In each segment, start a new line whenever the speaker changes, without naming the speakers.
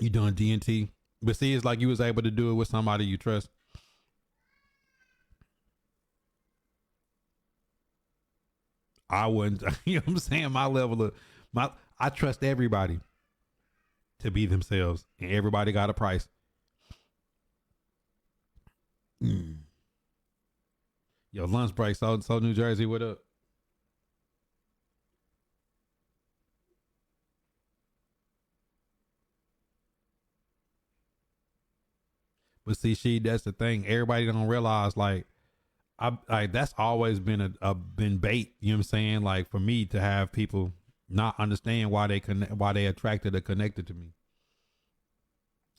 You doing DNT, but see, it's like you was able to do it with somebody you trust. I wouldn't. You know what I'm saying? My level of my, I trust everybody to be themselves, and everybody got a price. Mm. Yo, lunch break. So New Jersey, what up? But see, that's the thing. Everybody don't realize like that's always been a been bait. You know what I'm saying? Like for me to have people not understand why they why they attracted or connected to me.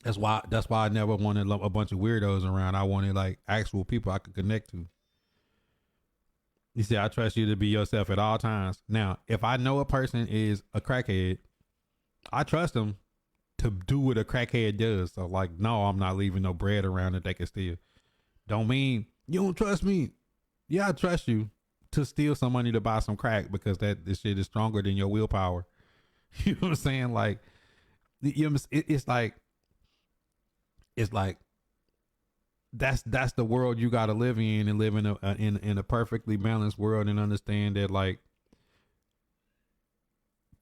That's why I never wanted a bunch of weirdos around. I wanted like actual people I could connect to. You see, I trust you to be yourself at all times. Now, if I know a person is a crackhead, I trust them to do what a crackhead does. So like, no, I'm not leaving no bread around that they can steal. Don't mean you don't trust me. Yeah, I trust you to steal some money to buy some crack because that this shit is stronger than your willpower. You know what I'm saying? Like, you know, it's like that's the world you got to live in, and live in a perfectly balanced world, and understand that like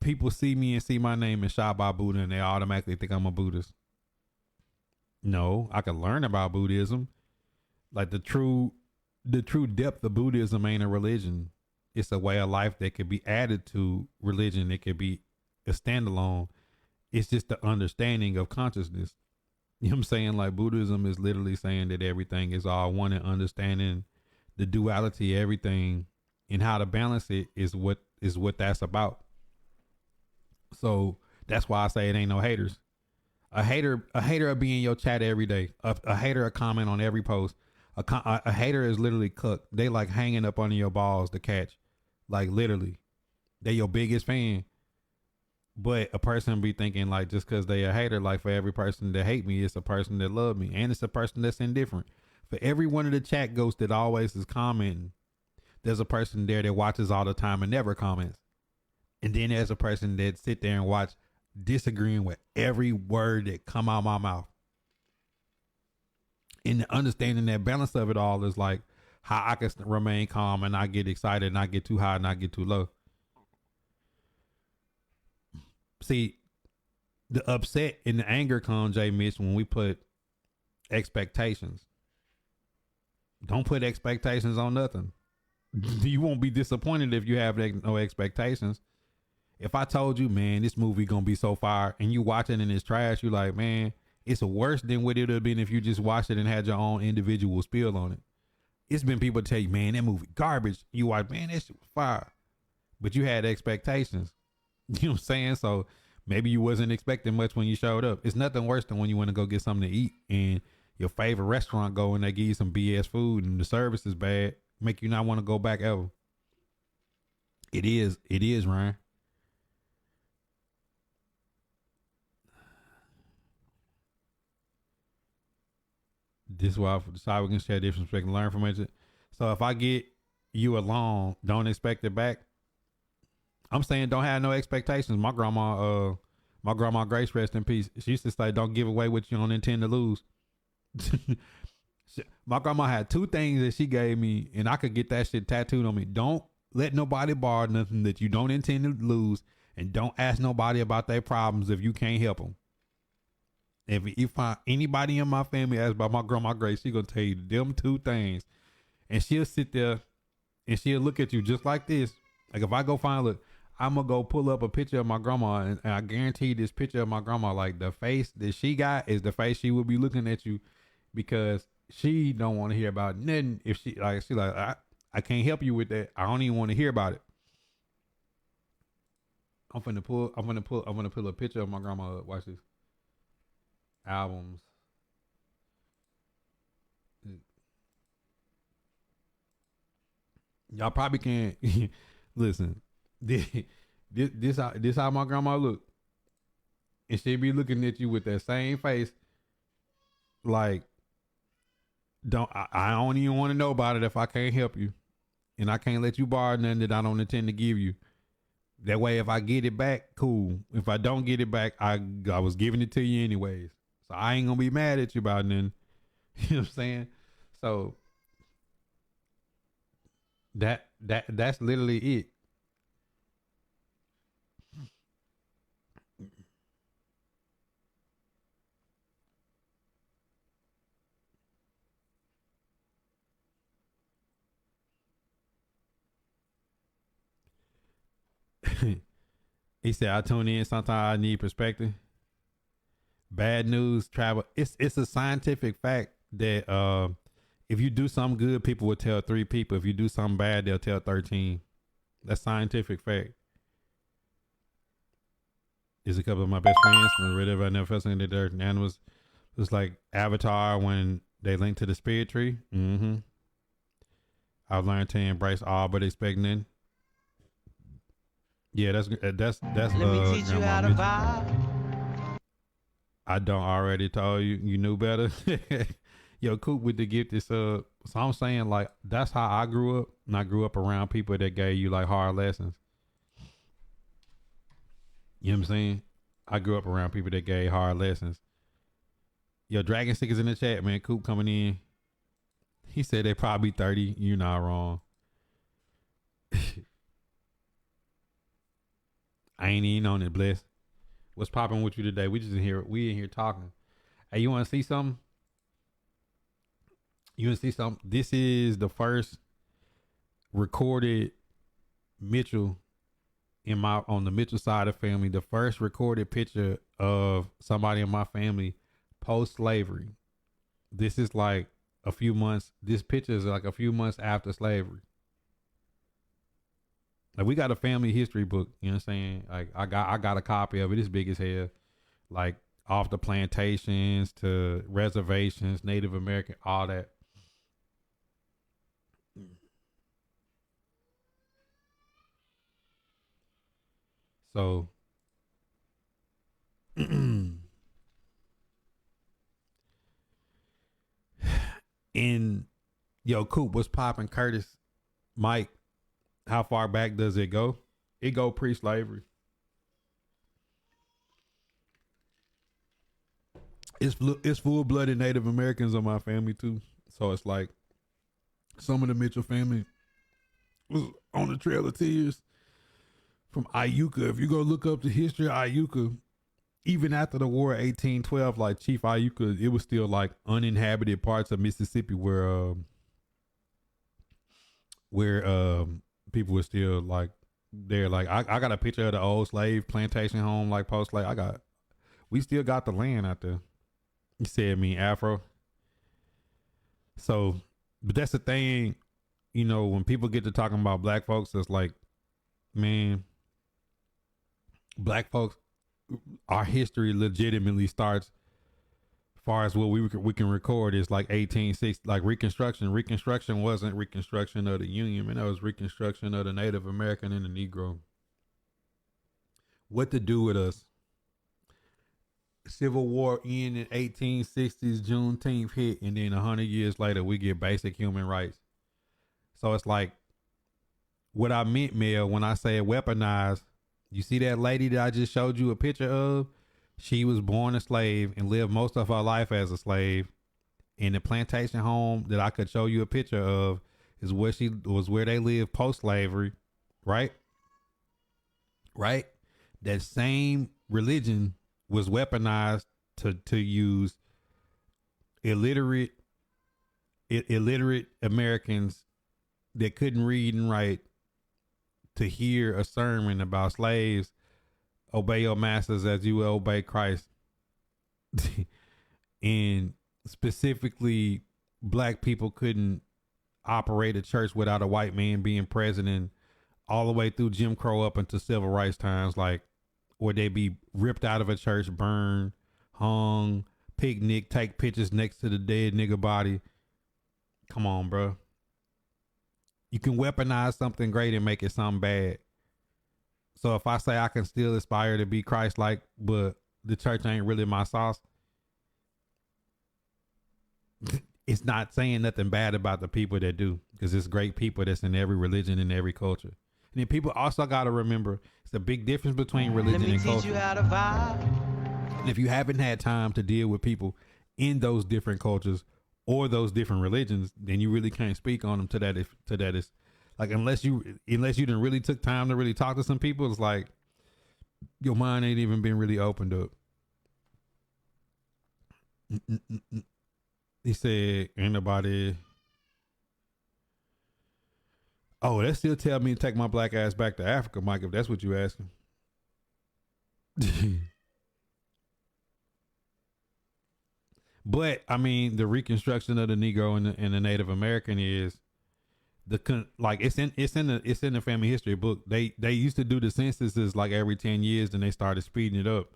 people see me and see my name and shot by Buddha, and they automatically think I'm a Buddhist. No, I can learn about Buddhism. Like the true depth of Buddhism ain't a religion. It's a way of life that could be added to religion. It could be a standalone. It's just the understanding of consciousness. You know what I'm saying? Like Buddhism is literally saying that everything is all one, and understanding the duality of everything and how to balance it is what that's about. So that's why I say it ain't no haters. A hater will be in your chat every day. A hater will comment on every post. A hater is literally cooked. They like hanging up under your balls to catch. Like literally, they your biggest fan. But a person be thinking like just because they a hater, like for every person that hate me, it's a person that love me, and it's a person that's indifferent. For every one of the chat ghosts that always is commenting, there's a person there that watches all the time and never comments. And then there's a person that sit there and watch, disagreeing with every word that come out my mouth. And understanding that balance of it all is like how I can remain calm and not get excited, not get too high, not get too low. See, the upset and the anger comes, Jay Mitch, when we put expectations. Don't put expectations on nothing. You won't be disappointed if you have no expectations. If I told you, man, this movie gonna be so fire, and you watch it and it's trash, you like, man, it's worse than what it would have been if you just watched it and had your own individual spill on it. It's been people tell you, man, that movie garbage. You watch, man, that shit was fire. But you had expectations. You know what I'm saying? So maybe you wasn't expecting much when you showed up. It's nothing worse than when you want to go get something to eat and your favorite restaurant go and they give you some BS food and the service is bad, make you not want to go back ever. It is, Ryan. This is why I we can share different perspective and learn from it. So if I get you along, don't expect it back. I'm saying don't have no expectations. My grandma Grace, rest in peace. She used to say, "Don't give away what you don't intend to lose." My grandma had two things that she gave me, and I could get that shit tattooed on me. Don't let nobody borrow nothing that you don't intend to lose, and don't ask nobody about their problems if you can't help them. If anybody in my family asks about my grandma Grace, she gonna tell you them two things, and she'll sit there and she'll look at you just like this. Like if I go find, look, I'm gonna go pull up a picture of my grandma, and I guarantee this picture of my grandma, like the face that she got is the face she would be looking at you, because she don't want to hear about nothing. If I can't help you with that. I don't even want to hear about it. I'm gonna pull a picture of my grandma up. Watch this. Albums. Y'all probably can't listen. This how my grandma look, and she be looking at you with that same face, like I don't even want to know about it if I can't help you, and I can't let you borrow nothing that I don't intend to give you. That way, if I get it back, cool. If I don't get it back, I was giving it to you anyways. So I ain't gonna be mad at you about nothing. You know what I'm saying? So that's literally it. He said, I tune in. Sometimes I need perspective. Bad news travel. It's a scientific fact that if you do something good, people will tell 3 people. If you do something bad, they'll tell 13. That's scientific fact. Is a couple of my best friends from Red River. I never felt something that dirt and animals. It was like Avatar when they linked to the spirit tree. Mm-hmm. I've learned to embrace all but expect none. Yeah, that's
Let me teach you how to vibe.
I don't already told you you knew better. Yo, Coop with the gift is so I'm saying like that's how I grew up. And I grew up around people that gave you like hard lessons. You know what I'm saying? I grew up around people that gave hard lessons. Yo, Dragon Stick is in the chat, man. Coop coming in. He said they probably 30. You're not wrong. I ain't even on it, bless. What's popping with you today? We just in here talking. Hey, you wanna see something? You wanna see something? This is the first recorded Mitchell on the Mitchell side of family, the first recorded picture of somebody in my family post slavery. This is like a few months. This picture is like a few months after slavery. Like we got a family history book, you know what I'm saying? Like I got a copy of it. It's big as hell. Like off the plantations to reservations, Native American, all that. So in Coop, what's popping? Curtis, Mike, how far back does it go? It go pre-slavery. It's full-blooded Native Americans on my family too. So it's like some of the Mitchell family was on the Trail of Tears from Iuka. If you go look up the history of Iuka, even after the war of 1812, like Chief Iuka, it was still like uninhabited parts of Mississippi where people were still like there. Like I got a picture of the old slave plantation home, like post slave. We still got the land out there. You said me Afro. So, but that's the thing, when people get to talking about black folks, it's like, man, black folks, our history legitimately starts far as what we can record is like 1860, like Reconstruction. Reconstruction wasn't Reconstruction of the Union, man. That was Reconstruction of the Native American and the Negro. What to do with us? Civil War in 1860s, Juneteenth hit, and then 100 years later, we get basic human rights. So it's like, what I meant, Mel, when I say weaponized, you see that lady that I just showed you a picture of? She was born a slave and lived most of her life as a slave. In the plantation home that I could show you a picture of is where they lived post slavery, right? Right? That same religion was weaponized to use illiterate Americans that couldn't read and write to hear a sermon about slaves. Obey your masters as you will obey Christ. And specifically, black people couldn't operate a church without a white man being president, all the way through Jim Crow up into civil rights times, like where they be ripped out of a church, burned, hung, picnic, take pictures next to the dead nigga body. Come on, bro. You can weaponize something great and make it something bad. So if I say I can still aspire to be Christ-like, but the church ain't really my sauce, it's not saying nothing bad about the people that do, because it's great people that's in every religion and every culture. And then people also got to remember it's a big difference between religion
Let me
and
teach
culture.
you how to vibe.
And if you haven't had time to deal with people in those different cultures or those different religions, then you really can't speak on them to that. If to that is like unless you didn't really took time to really talk to some people, it's like your mind ain't even been really opened up. He said, "Ain't nobody." Oh, that still tell me to take my black ass back to Africa, Mike, if that's what you asking. But I mean, the reconstruction of the Negro and the Native American is it's in the family history book. They used to do the censuses like every 10 years, and they started speeding it up.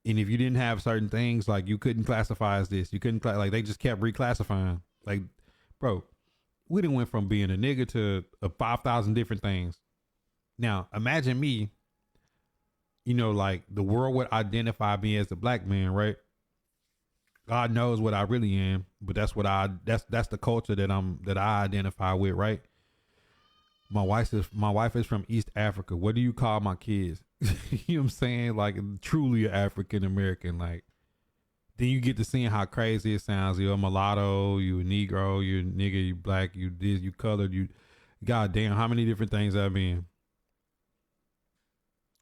And if you didn't have certain things, like you couldn't classify as this, you couldn't like they just kept reclassifying. Like, bro, we done went from being a nigga to 5,000 different things. Now, imagine me, like the world would identify me as a black man, right? God knows what I really am, but that's the culture that I identify with, right? My wife is from East Africa. What do you call my kids? You know what I'm saying? Like truly African American, like then you get to seeing how crazy it sounds. You're a mulatto, you a Negro, you a nigga, you black, you this, you colored, you goddamn, how many different things I've been.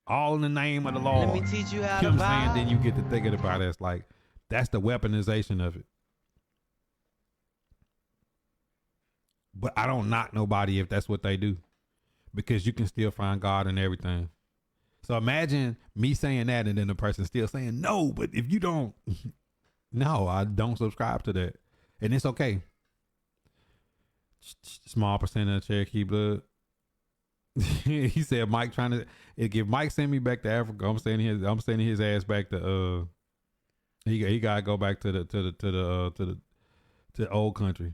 All in the name of the Lord.
Let me teach you how
You know
to
what I'm saying?
vibe.
Then you get to thinking about it. It's like that's the weaponization of it. But I don't knock nobody if that's what they do, because you can still find God in everything. So imagine me saying that and then the person still saying no, but if you don't, no, I don't subscribe to that. And it's okay. Small percent of Cherokee blood. He said Mike trying to, if Mike send me back to Africa, I'm sending his ass back to he gotta go back to the old country.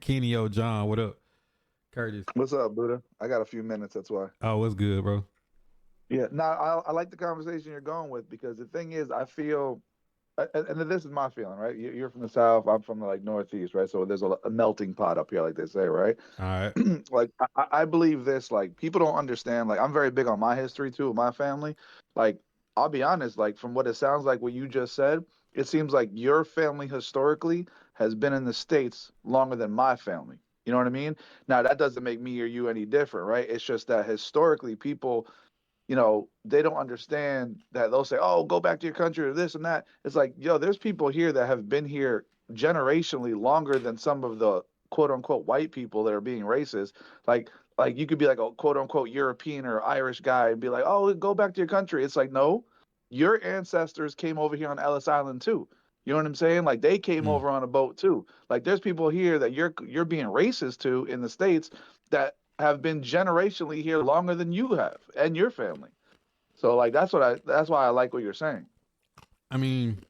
Kenny O. John, what up? Curtis.
What's up, Buddha? I got a few minutes, that's why.
Oh, what's good, bro?
Yeah, no, I like the conversation you're going with, because the thing is, I feel, and this is my feeling, right? You're from the South, I'm from the Northeast, right? So there's a melting pot up here, like they say, right?
All right.
Like, I believe this, like, people don't understand, like, I'm very big on my history, too, with my family. Like, I'll be honest, like, from what it sounds like, what you just said, it seems like your family historically has been in the States longer than my family. You know what I mean? Now, that doesn't make me or you any different, right? It's just that historically, people, they don't understand that. They'll say, oh, go back to your country or this and that. It's like, yo, there's people here that have been here generationally longer than some of the quote unquote white people that are being racist. Like you could be like a quote unquote European or Irish guy and be like, oh, go back to your country. It's like, no, your ancestors came over here on Ellis Island too. You know what I'm saying? Like they came over on a boat too. Like there's people here that you're being racist to in the States that have been generationally here longer than you have and your family. So like that's why I like what you're saying.
I mean,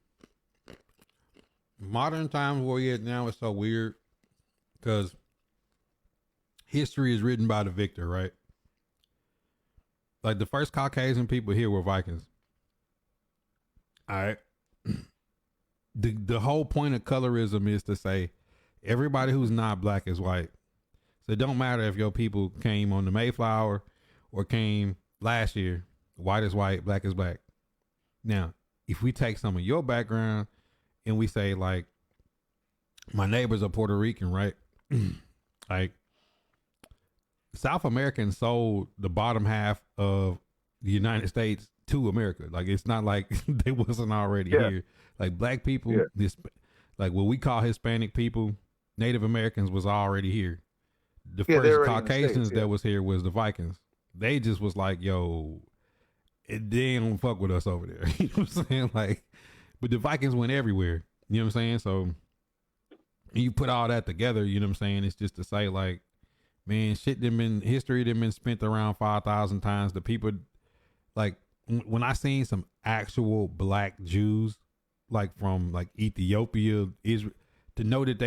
modern times where we're at now is so weird because history is written by the victor, right? Like the first Caucasian people here were Vikings. All right. The whole point of colorism is to say everybody who's not black is white. So it don't matter if your people came on the Mayflower or came last year. White is white, black is black. Now, if we take some of your background and we say like, my neighbors are Puerto Rican, right? Like South Americans sold the bottom half of the United States to America. Like it's not like they wasn't already here. Like black people, this like what we call Hispanic people, Native Americans was already here. The first Caucasians that was here was the Vikings. They just was like, yo, they don't fuck with us over there. You know what I'm saying? Like, but the Vikings went everywhere. You know what I'm saying? So you put all that together, you know what I'm saying? It's just to say like, man, history done been spent around 5,000 times. The people, like, when I seen some actual black Jews, like from like Ethiopia, Israel, to know that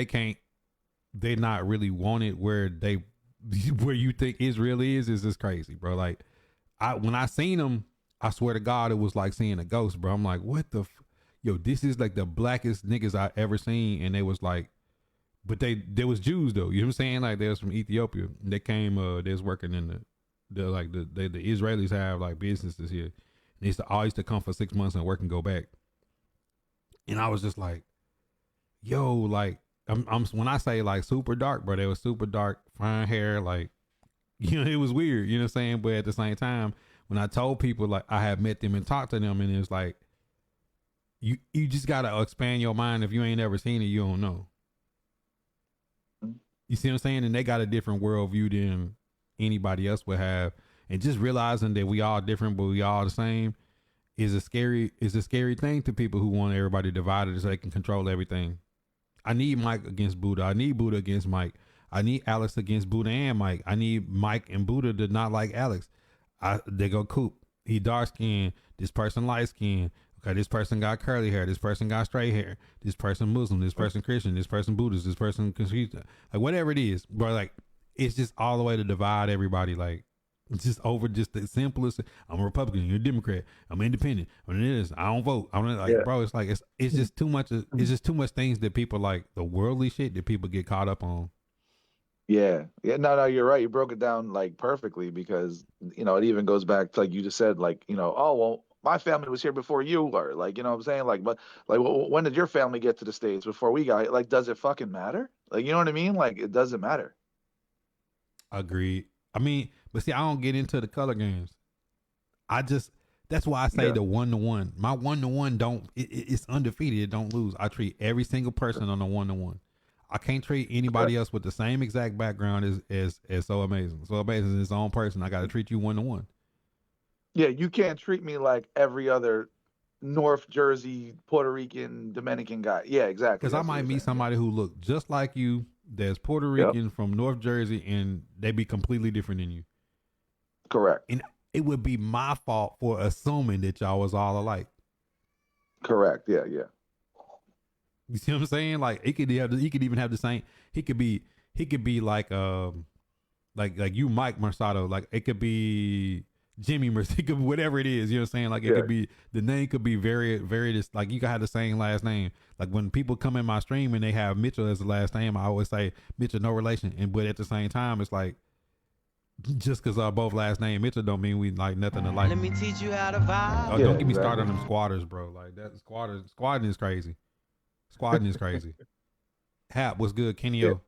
they're not really wanted where you think Israel is just crazy, bro. Like, when I seen them, I swear to God, it was like seeing a ghost, bro. I'm like, what the, yo, this is like the blackest niggas I ever seen, and they was like but there was Jews though. You know what I'm saying? Like they was from Ethiopia. They came. They was working in the Israelis have like businesses here. They used to always to come for 6 months and work and go back. And I was just like, yo, like I'm when I say like super dark, bro, they was super dark, fine hair, like it was weird. You know what I'm saying? But at the same time, when I told people like I had met them and talked to them, and it was like, you just gotta expand your mind. If you ain't ever seen it, you don't know. You see what I'm saying? And they got a different worldview than anybody else would have. And just realizing that we all different, but we all the same is a scary thing to people who want everybody divided so they can control everything. I need Mike against Buddha. I need Buddha against Mike. I need Alex against Buddha and Mike. I need Mike and Buddha to not like Alex. They go Coop. He dark skinned. This person light skinned. Okay, this person got curly hair. This person got straight hair. This person Muslim. This person Christian. This person Buddhist. This person Confucius. Like whatever it is, bro. Like it's just all the way to divide everybody. Like it's just over just the simplest. I'm a Republican. You're a Democrat. I'm independent. I'm this. I don't vote. I'm like, yeah. Bro. It's like it's just too much. It's just too much things that people like the worldly shit that people get caught up on.
Yeah. No, you're right. You broke it down like perfectly because it even goes back to like you just said, like oh well, my family was here before you were, like what I'm saying, like but like when did your family get to the States before we got? Like, does it fucking matter? Like, you know what I mean? Like, it doesn't matter.
Agreed. I mean, but see, I don't get into the color games. That's why I say the 1-to-1. My 1-to-1 it's undefeated. It don't lose. I treat every single person on a 1-to-1. I can't treat anybody else with the same exact background as So Amazing. So Amazing is his own person. I got to treat you 1-to-1.
Yeah, you can't treat me like every other North Jersey, Puerto Rican, Dominican guy. Yeah, exactly.
Because I might meet somebody who look just like you that's Puerto Rican from North Jersey, and they be completely different than you.
Correct.
And it would be my fault for assuming that y'all was all alike.
Correct. Yeah.
You see what I'm saying? Like he could even have the same. He could be like you, Mike Mercado. Like it could be Jimmy Mercado, whatever it is. You know what I'm saying? Like it could be, the name could be very, very just like you could have the same last name. Like when people come in my stream and they have Mitchell as the last name, I always say Mitchell, no relation. But at the same time, it's like just because our both last name Mitchell don't mean we like nothing alike.
Let me teach you how to vibe.
Don't get me started on them squatters, bro. Like that squatting is crazy. Squatting is crazy. Hap, what's good, Kenny O?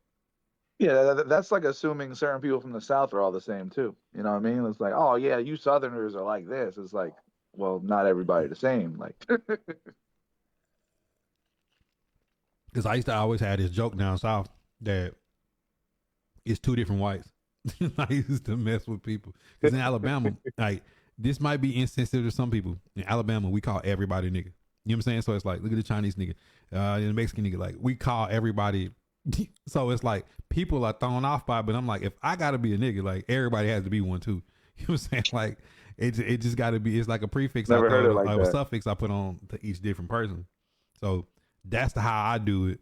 Yeah, that's like assuming certain people from the South are all the same too. You know what I mean? It's like, oh yeah, you Southerners are like this. It's like, well, not everybody the same. Like,
because I used to always have this joke down south that it's two different whites. I used to mess with people because in Alabama, like this might be insensitive to some people. In Alabama, we call everybody nigga. You know what I'm saying? So it's like, look at the Chinese nigga, the Mexican nigga. Like we call everybody. So it's like people are thrown off by it, but I'm like, if I gotta be a nigga, like everybody has to be one too. You know what I'm saying? Like it just gotta be. It's like a prefix.
Never heard it like
a
that.
Suffix I put on to each different person. So that's how I do it.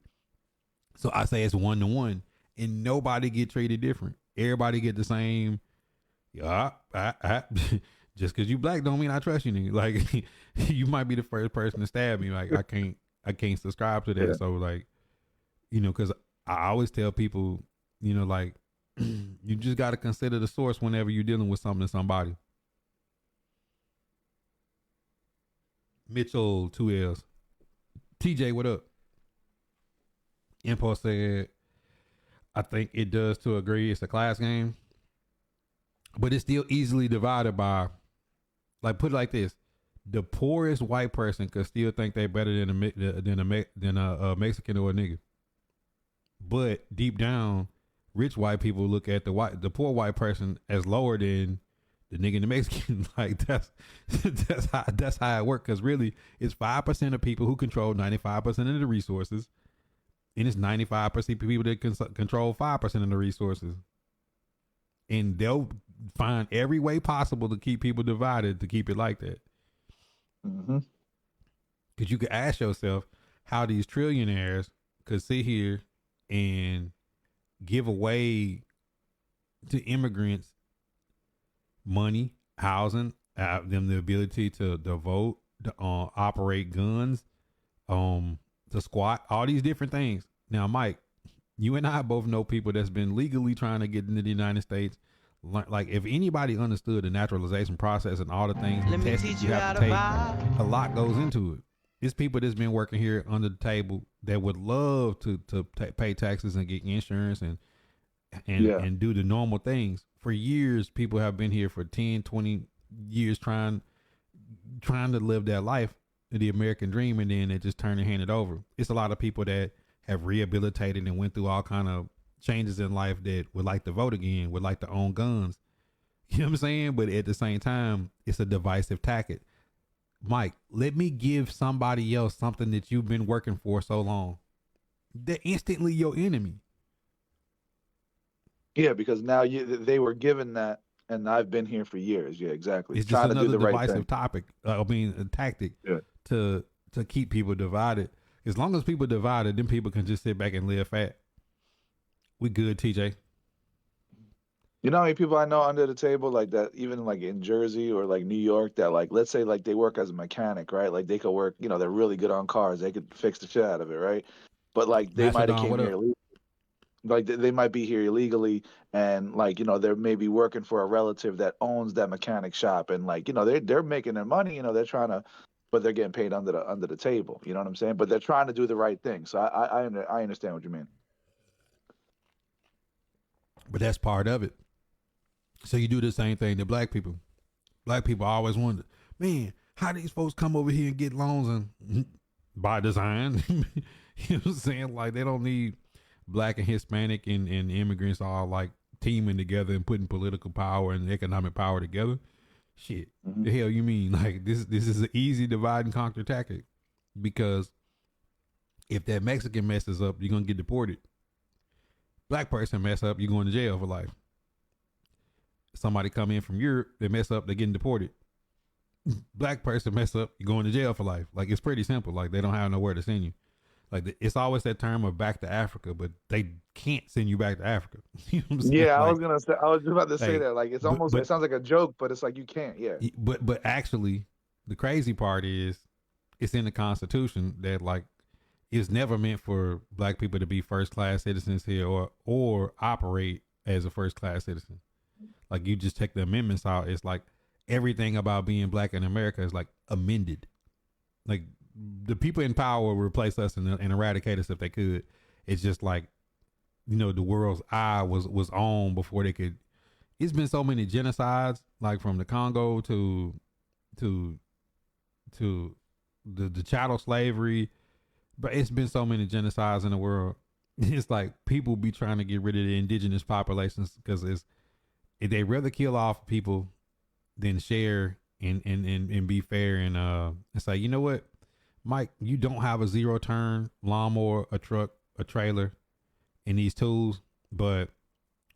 So I say it's 1-to-1, and nobody get treated different. Everybody get the same. Just because you black don't mean I trust you, nigga. Like you might be the first person to stab me. Like I can't subscribe to that. Yeah. So like, because I always tell people, like you just got to consider the source whenever you're dealing with something or somebody. Mitchell, 2 L's. TJ, what up? Impulse said, I think it does to agree. It's a class game, but it's still easily divided by, like, put it like this: the poorest white person could still think they're better than a Mexican or a nigga. But deep down, rich white people look at the poor white person as lower than the nigga and the Mexican. Like that's how it works. Because really, it's 5% of people who control 95% of the resources, and it's 95% of people that control 5% of the resources. And they'll find every way possible to keep people divided, to keep it like that.
Mm-hmm.
Because you could ask yourself how these trillionaires could sit here and give away to immigrants money, housing, them the ability to vote, to operate guns, to squat, all these different things. Now, Mike, You and I both know people that's been legally trying to get into the United States. Like, if anybody understood the naturalization process and all the things, the
Let me
tests
teach
that you
you
have
how
to
to
take,
vibe.
a lot goes into it. It's people that's been working here under the table that would love to pay taxes and get insurance
Yeah.
and do the normal things. For years, people have been here for 10, 20 years trying to live their life, the American dream, and then they just turn and hand it over. It's a lot of people that have rehabilitated and went through all kind of changes in life that would like to vote again, would like to own guns. You know what I'm saying? But at the same time, it's a divisive tactic. Mike, let me give somebody else something that you've been working for so long. They're instantly your enemy.
Yeah, because now they were given that, and I've been here for years. Yeah, exactly.
It's just
Trying to do
another
the right
divisive
thing.
topic. A tactic
Yeah.
to keep people divided. As long as people divided, then people can just sit back and live fat. We good, TJ.
You know how many people I know under the table like that, even like in Jersey or like New York, that like, let's say like they work as a mechanic, right? Like they could work, they're really good on cars. They could fix the shit out of it, right? But like they might have
Mastodon,
came
what
here,
up?
like they might be here illegally, and like they're maybe working for a relative that owns that mechanic shop, and like they're making their money, they're trying to, but they're getting paid under the table. You know what I'm saying? But they're trying to do the right thing. So I understand what you mean.
But that's part of it. So you do the same thing to black people. Black people always wonder, man, how these folks come over here and get loans and by design. You know what I'm saying? Like they don't need black and Hispanic and immigrants all like teaming together and putting political power and economic power together. Shit.
Mm-hmm.
The hell you mean? Like this is an easy divide and conquer tactic. Because if that Mexican messes up, you're gonna get deported. Black person mess up, you're going to jail for life. Somebody come in from Europe, they mess up, they're getting deported. Black person mess up, you're going to jail for life. Like it's pretty simple. Like they don't have nowhere to send you. Like it's always that term of back to Africa, but they can't send you back to Africa. You know what I'm saying?
Yeah,
like,
I was just about to say
like,
that. Like it's almost, it sounds like a joke, but it's like you can't. Yeah.
But actually, the crazy part is, it's in the Constitution that like it's never meant for black people to be first class citizens here or operate as a first class citizen. Like you just check the amendments out. It's like everything about being black in America is like amended. Like the people in power will replace us and eradicate us if they could. It's just like, the world's eye was on before they could. It's been so many genocides, like from the Congo to the chattel slavery, but it's been so many genocides in the world. It's like people be trying to get rid of the indigenous populations because they rather kill off people than share and be fair and say, you know what, Mike, you don't have a zero turn lawnmower, a truck, a trailer, and these tools, but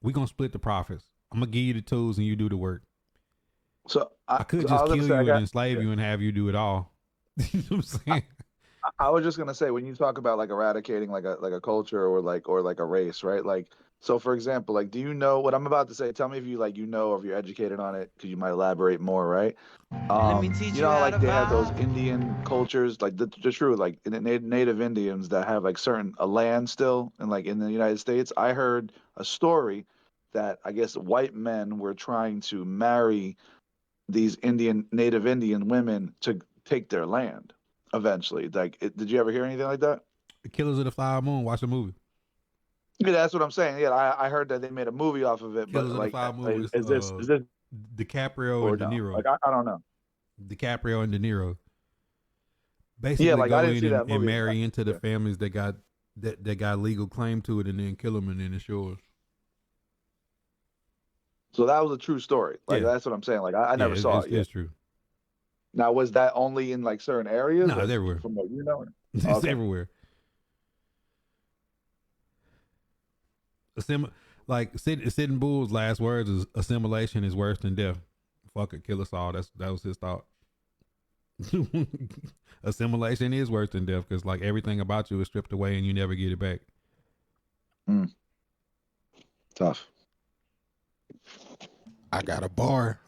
we're gonna split the profits. I'm gonna give you the tools and you do the work.
So
I could
I
just
was gonna
kill
say,
you and enslave you and have you do it all. You know what I'm saying?
I was just gonna say, when you talk about like eradicating like a culture or like a race, right? Like, so for example, like, do you know what I'm about to say? Tell me if you like or if you're educated on it, because you might elaborate more, right?
Let me teach
You
you
know,
how
like
to
they have those
vibe.
Indian cultures, like the true like native Indians that have like certain a land still, and like in the United States, I heard a story that I guess white men were trying to marry these native Indian women to take their land eventually. Like, did you ever hear anything like that?
The Killers of the Flower Moon. Watch the movie.
Yeah, that's what I'm saying. Yeah, I heard that they made a movie off of it, but
Killers of the
like,
Flower Moon
is,
is
is this is this
DiCaprio
or
and De
no?
Niro.
Like, I don't know.
DiCaprio and De Niro
Yeah,
basically
like I
go
didn't
in
see that
and
movie.
marry into the
Yeah.
families that got legal claim to it and then kill them and then it's yours.
So that was a true story. Like
Yeah,
that's what I'm saying. Like I
yeah,
never saw it yet.
it's true.
Now, was that only in like certain areas,
No, it's
like
everywhere.
from what you know?
It's
Okay.
everywhere. Like Sitting Bull's last words is assimilation is worse than death. Fuck it, kill us all. That was his thought. Assimilation is worse than death because like everything about you is stripped away and you never get it back.
Mm, tough.
I got a bar.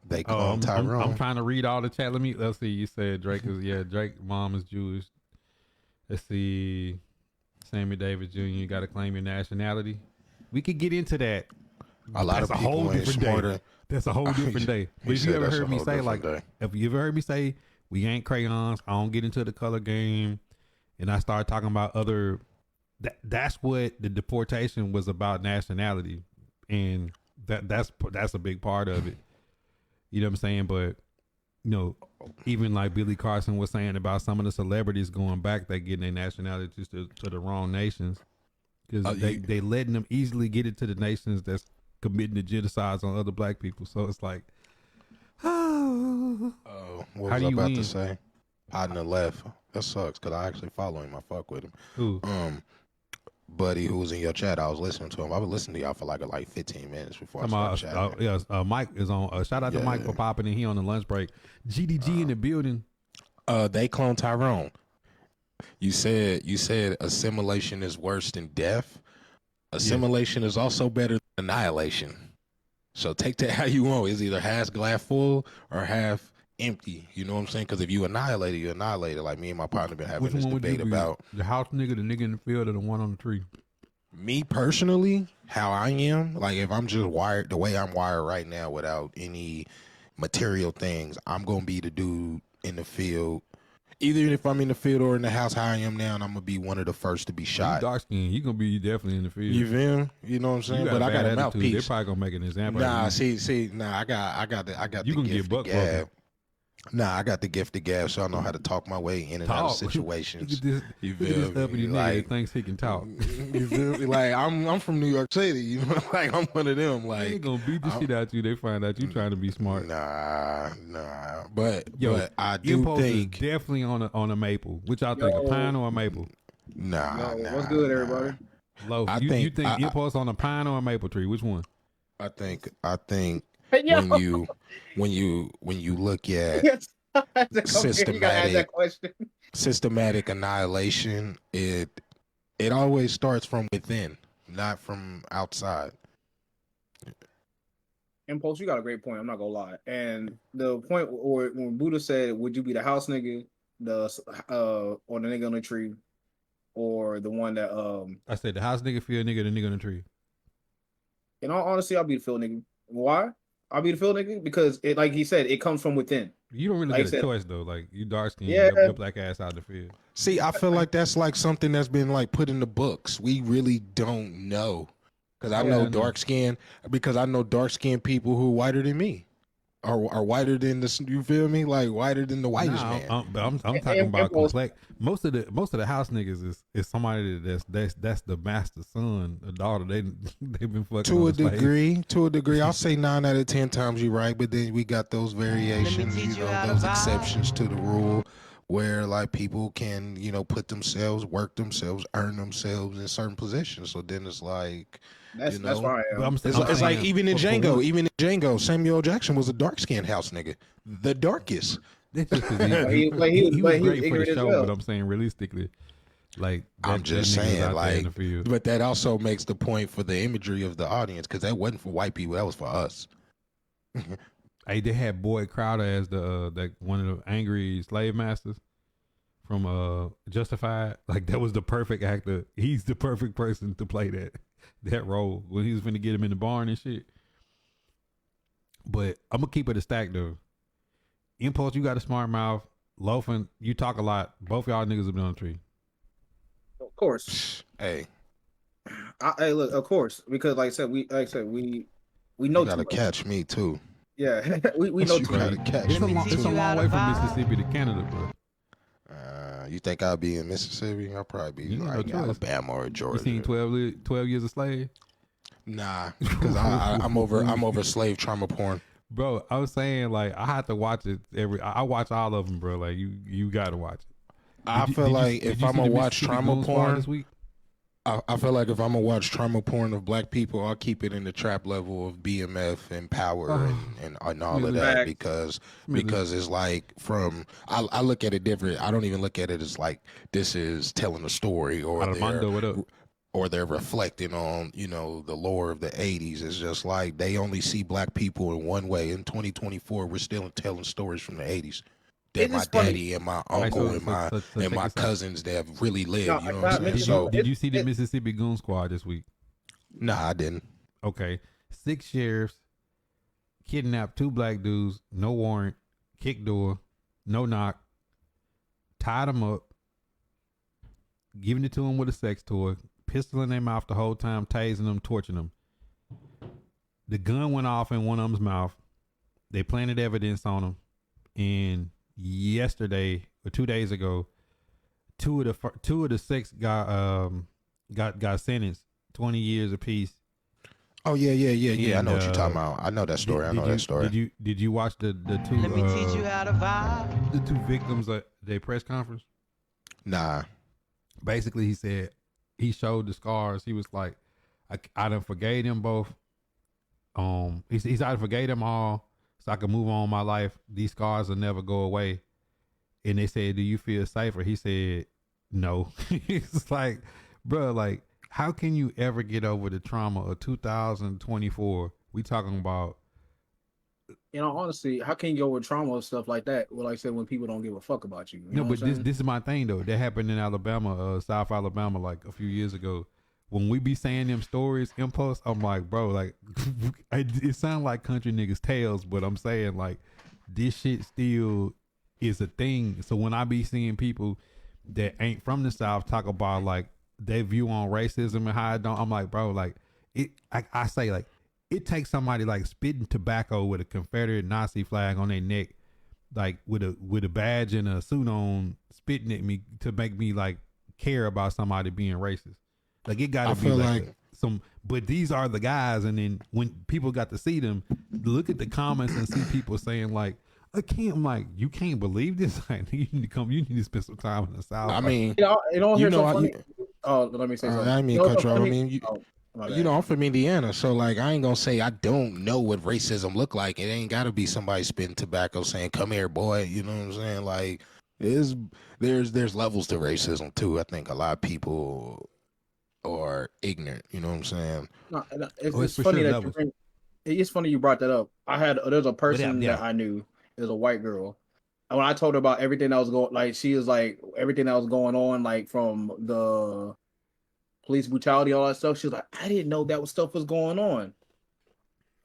They
Oh,
clone
I'm
Tyrone.
trying to read all the chat. Let's see. You said Drake is Drake mom is Jewish. Let's see. Sammy Davis Jr., you got to claim your nationality. We could get into that.
A lot
That's
of
a whole
people ain't
different
smarter.
day. That's a whole different day. But if you ever heard me say, like, if you ever heard me say, we ain't crayons, I don't get into the color game, and I start talking about other, that's what the deportation was about, nationality. And that's a big part of it. You know what I'm saying? But, you know, even like Billy Carson was saying about some of the celebrities going back, they getting their nationalities to the wrong nations. Because they letting them easily get it to the nations that's committing the genocides on other black people. So it's like,
what
how
was
do
I
you
about
win?
to say? On the left. That sucks because I actually follow him. I fuck with him.
Who?
Buddy who was in your chat, I was listening to him. I was listening to y'all for like 15 minutes before I started chatting.
Mike is on. Shout out to Mike for popping in. He on the lunch break. GDG in the building.
They clone Tyrone. You said assimilation is worse than death. Assimilation is also better than annihilation. So take that how you want. It's either half glass full or half empty. You know what I'm saying? Because if you annihilate it, you annihilate it. Like me and my partner been having this debate about
the house nigga, the nigga in the field, or the one on the tree.
Me personally, how I am, like if I'm just wired the way I'm wired right now without any material things, I'm gonna be the dude in the field. Either if I'm in the field or in the house how I am now, and I'm gonna be one of the first to be shot.
You dark skin, you gonna be definitely in the field.
You feel me? You know what I'm saying? But I got a mouthpiece.
They're probably gonna make an example.
Nah, I got
you
the
gonna
gift
get buck
of gab. Nah, I got the gift of gab, so I know how to talk my way in and out of situations.
You feel me? Like, thinks he can talk.
You feel me? Like I'm from New York City. You know, like I'm one of them. Like
they ain't gonna beat the shit out you. They find out you trying to be smart.
Nah. But I do
Impulse
think
is definitely on a maple. Which y'all think, a pine or a maple?
Nah.
What's good, everybody?
Low. You think impulse on a pine or a maple tree? Which one?
I think when you look at systematic annihilation, it always starts from within, not from outside.
Impulse, you got a great point. I'm not gonna lie. And the point or when Buddha said, "Would you be the house nigga, or the nigga on the tree, or the one that
I said the house nigga, field nigga, the nigga on the tree."
In all honesty, I'll be the field nigga. Why? I'll be the field nigga because it, like he said, it comes from within.
You don't really get a choice though. Like you dark skin, your black ass out the field.
See, I feel like that's like something that's been like put in the books. We really don't know. Because I know dark skin people who are whiter than me. Are whiter than this, you feel me? Like whiter than the whitest man.
I'm talking about complex. Most of the house niggas is somebody that's the master's son, a daughter. They've been fucking
to a degree. I'll say 9 out of 10 times you're right, but then we got those variations, those exceptions to the rule where like people can, put themselves, work themselves, earn themselves in certain positions. So then it's like
that's why I am.
It's like even in Django, Samuel L. Jackson was a dark skinned house nigga, the darkest.
He was great for the show, but I'm saying realistically, like
I'm just saying, like, but that also makes the point for the imagery of the audience because that wasn't for white people, that was for us.
Hey, they had Boyd Crowder as the one of the angry slave masters from Justified. Like that was the perfect actor. He's the perfect person to play that role when he was finna get him in the barn and shit. But I'm gonna keep it a stack though. Impulse, you got a smart mouth. Loafing, you talk a lot. Both y'all niggas have been on the tree.
Of course.
Hey,
look, of course, because like I said, we know.
You gotta catch me too.
Yeah, we know.
You gotta catch
it's
me
It's a long way from Mississippi to Canada, bro.
You think I'll be in Mississippi? I'll probably be like Alabama or Georgia.
You seen 12 Years a Slave?
Nah, because I'm over slave trauma porn.
Bro, I was saying like I had to watch it I watch all of them, bro. Like you gotta watch it.
I feel like if I'm gonna watch trauma porn this week, I feel like if I'm gonna watch trauma porn of black people, I'll keep it in the trap level of BMF and Power and all of that because it's like I look at it different. I don't even look at it as like this is telling a story or they're reflecting on, the lore of the 80s. It's just like they only see black people in one way. In 2024, we're still telling stories from the 80s. that my daddy and my uncle and my cousins that have really lived.
No,
you know what I'm saying? So
did you see the Mississippi Goon Squad this week?
Nah, I didn't.
Okay, 6 sheriffs kidnapped 2 black dudes, no warrant, kick door, no knock, tied them up, giving it to them with a sex toy, pistol in their mouth the whole time, tasing them, torturing them. The gun went off in one of them's mouth. They planted evidence on him, and yesterday or 2 days ago, two of the 6 got sentenced 20 years apiece.
Oh yeah. I know what you're talking about. I know that story. I know that story.
Did you watch the 2?
Let me teach you how to vibe.
The 2 victims at their press conference?
Nah.
Basically, he said he showed the scars. He was like, I done forgave them both. He's I forgave them all, so I can move on with my life. These scars will never go away. And they said, "Do you feel safer?" He said, "No." It's like, bro, like, how can you ever get over the trauma of 2024? We talking about,
honestly, how can you go with trauma and stuff like that? Well, like I said, when people don't give a fuck about you.
No, but this is my thing though. That happened in Alabama, South Alabama, like a few years ago. When we be saying them stories, impulse, I'm like, bro, like, it sounds like country niggas' tales, but I'm saying like, this shit still is a thing. So when I be seeing people that ain't from the South talk about like their view on racism and how it don't, I'm like, bro, like I say like, it takes somebody like spitting tobacco with a Confederate Nazi flag on their neck, like with a badge and a suit on, spitting at me to make me like care about somebody being racist. Like it gotta be like some, but these are the guys. And then when people got to see them, look at the comments and see people saying like, I'm like, you can't believe this. Like, you need to come. You need to spend some time in the South.
I mean,
let me say something.
I mean, I'm from Indiana, so like, I ain't gonna say I don't know what racism look like. It ain't gotta be somebody spitting tobacco saying, "Come here, boy." You know what I'm saying? Like, there's levels to racism too. I think a lot of people are ignorant. You know what I'm saying?
No, it's funny it's funny you brought that up. There's a person that I knew. Is a white girl. And when I told her about everything that was going, like, she was like, everything that was going on, like from the police brutality, all that stuff. She was like, I didn't know that stuff was going on.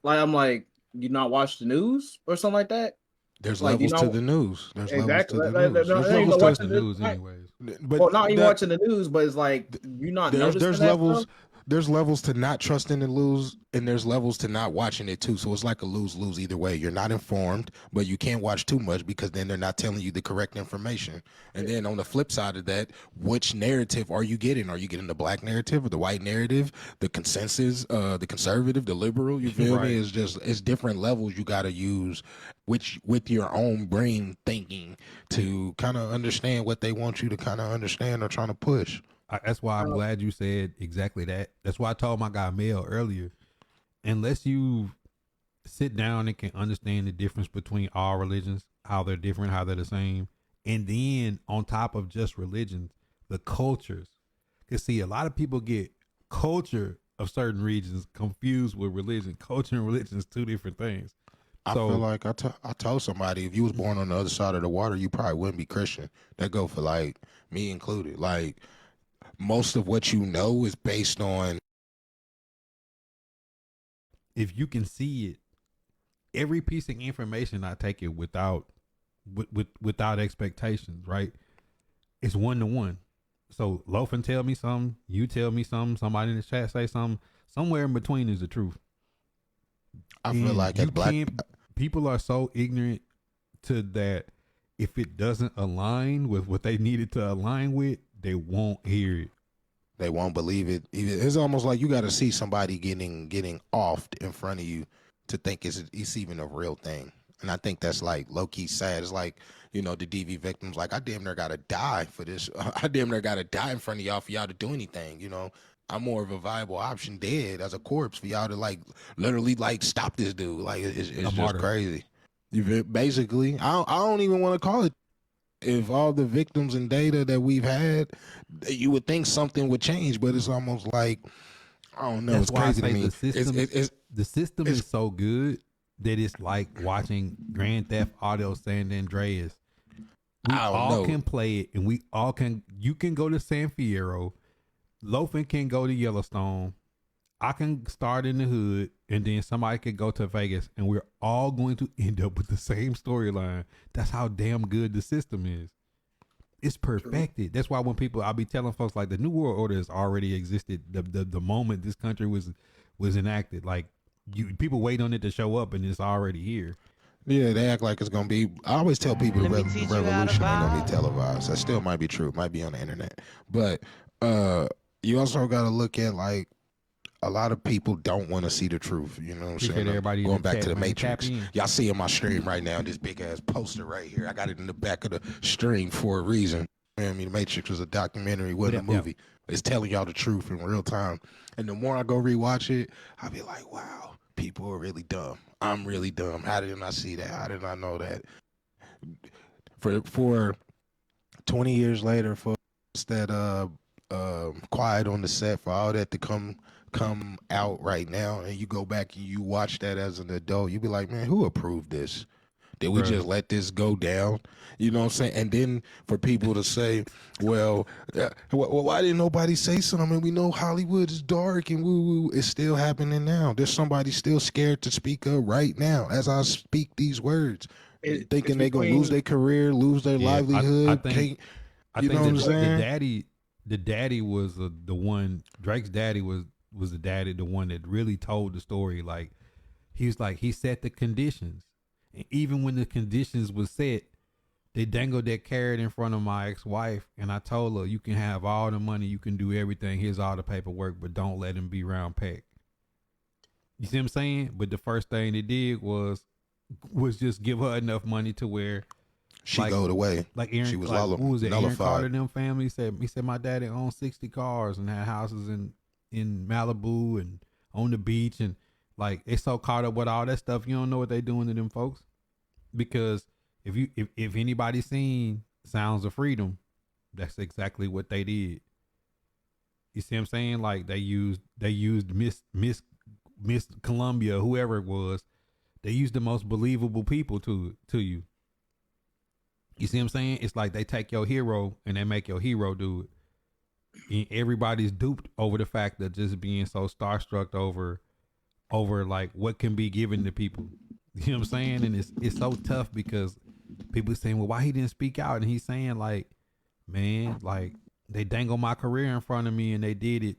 Like, I'm like, you not watch the news or something like that?
There's like, levels to the news. There's
exactly.
levels to the news.
There's levels to the news, anyways.
But
well, not even watching the news, but it's like you not.
There's levels. Stuff? There's levels to not trusting the news, and there's levels to not watching it too. So it's like a lose-lose either way. You're not informed, but you can't watch too much because then they're not telling you the correct information. And then on the flip side of that, which narrative are you getting? Are you getting the black narrative or the white narrative, the consensus, the conservative, the liberal? You feel me? It's different levels you got to use with your own brain thinking to kind of understand what they want you to kind of understand or trying to push.
That's why I'm glad you said exactly that. That's why I told my guy Mel earlier, unless you sit down and can understand the difference between all religions, how they're different, how they're the same, and then on top of just religions, the cultures. Because see, a lot of people get culture of certain regions confused with religion. Culture and religion is 2 different things.
I feel like I told somebody, if you was born on the other side of the water, you probably wouldn't be Christian. That go for like me included. Like, most of what you know is based on.
If you can see it, every piece of information, I take it without expectations, right? It's 1-to-1. So Loafin tell me something, you tell me something, somebody in the chat say something. Somewhere in between is the truth.
I feel like
people are so ignorant to that. If it doesn't align with what they needed to align with, they won't hear it.
They won't believe it. It's almost like you got to see somebody getting offed in front of you to think it's even a real thing. And I think that's like low key sad. It's like, the DV victims, like, I damn near got to die for this. I damn near got to die in front of y'all for y'all to do anything. I'm more of a viable option dead as a corpse for y'all to like literally like stop this dude. Like it's just crazy. Basically, I don't even want to call it. If all the victims and data that we've had, you would think something would change, but it's almost like, I don't know.
That's
it's crazy to me.
The system is so good that it's like watching Grand Theft Auto San Andreas. all can play it, and we all can. You can go to San Fierro, Loafing can go to Yellowstone. I can start in the hood, and then somebody could go to Vegas, and we're all going to end up with the same storyline. That's how damn good the system is. It's perfected. That's why when I'll be telling folks like the New World Order has already existed. The moment this country was enacted, like people wait on it to show up, and it's already here.
Yeah, they act like it's gonna be. I always tell people the revolution ain't gonna be televised. That still might be true. It might be on the internet, but you also got to look at like a lot of people don't want to see the truth. You know what I'm saying?
Everybody
going back to the Matrix. Y'all see in my stream right now this big ass poster right here. I got it in the back of the stream for a reason. I mean, the Matrix was a documentary, wasn't a movie. It's telling y'all the truth in real time. And the more I go rewatch it, I'll be like, wow, people are really dumb. I'm really dumb. How did I see that? How did I know that? For 20 years later, for that quiet on the set, for all that to come out right now, and you go back and you watch that as an adult, you be like, man, who approved this? Did we just let this go down? You know what I'm saying? And then for people to say, well, why didn't nobody say something? I mean, we know Hollywood is dark and woo-woo. It's still happening now. There's somebody still scared to speak up right now as I speak these words, thinking they're going to lose their career, lose their livelihood.
I think
what I'm saying?
The daddy was the one, Drake's daddy was the daddy, the one that really told the story. Like, he set the conditions. And even when the conditions was set, they dangled that carrot in front of my ex-wife, and I told her, you can have all the money, you can do everything, here's all the paperwork, but don't let him be round peck. You see what I'm saying? But the first thing they did was just give her enough money to where
she go away.
Like Aaron,
she was
who was it? Aaron
nullified.
Carter and them family he said my daddy owned 60 cars and had houses in Malibu and on the beach, and like they so caught up with all that stuff, you don't know what they doing to them folks. Because if anybody seen Sounds of Freedom, that's exactly what they did. You see what I'm saying? Like they used Miss Columbia, whoever it was, they used the most believable people to you. You see what I'm saying? It's like they take your hero and they make your hero do it. And everybody's duped over the fact that just being so starstruck over like what can be given to people. You know what I'm saying? And it's so tough because people are saying, well, why he didn't speak out? And he's saying like, man, like they dangled my career in front of me and they did it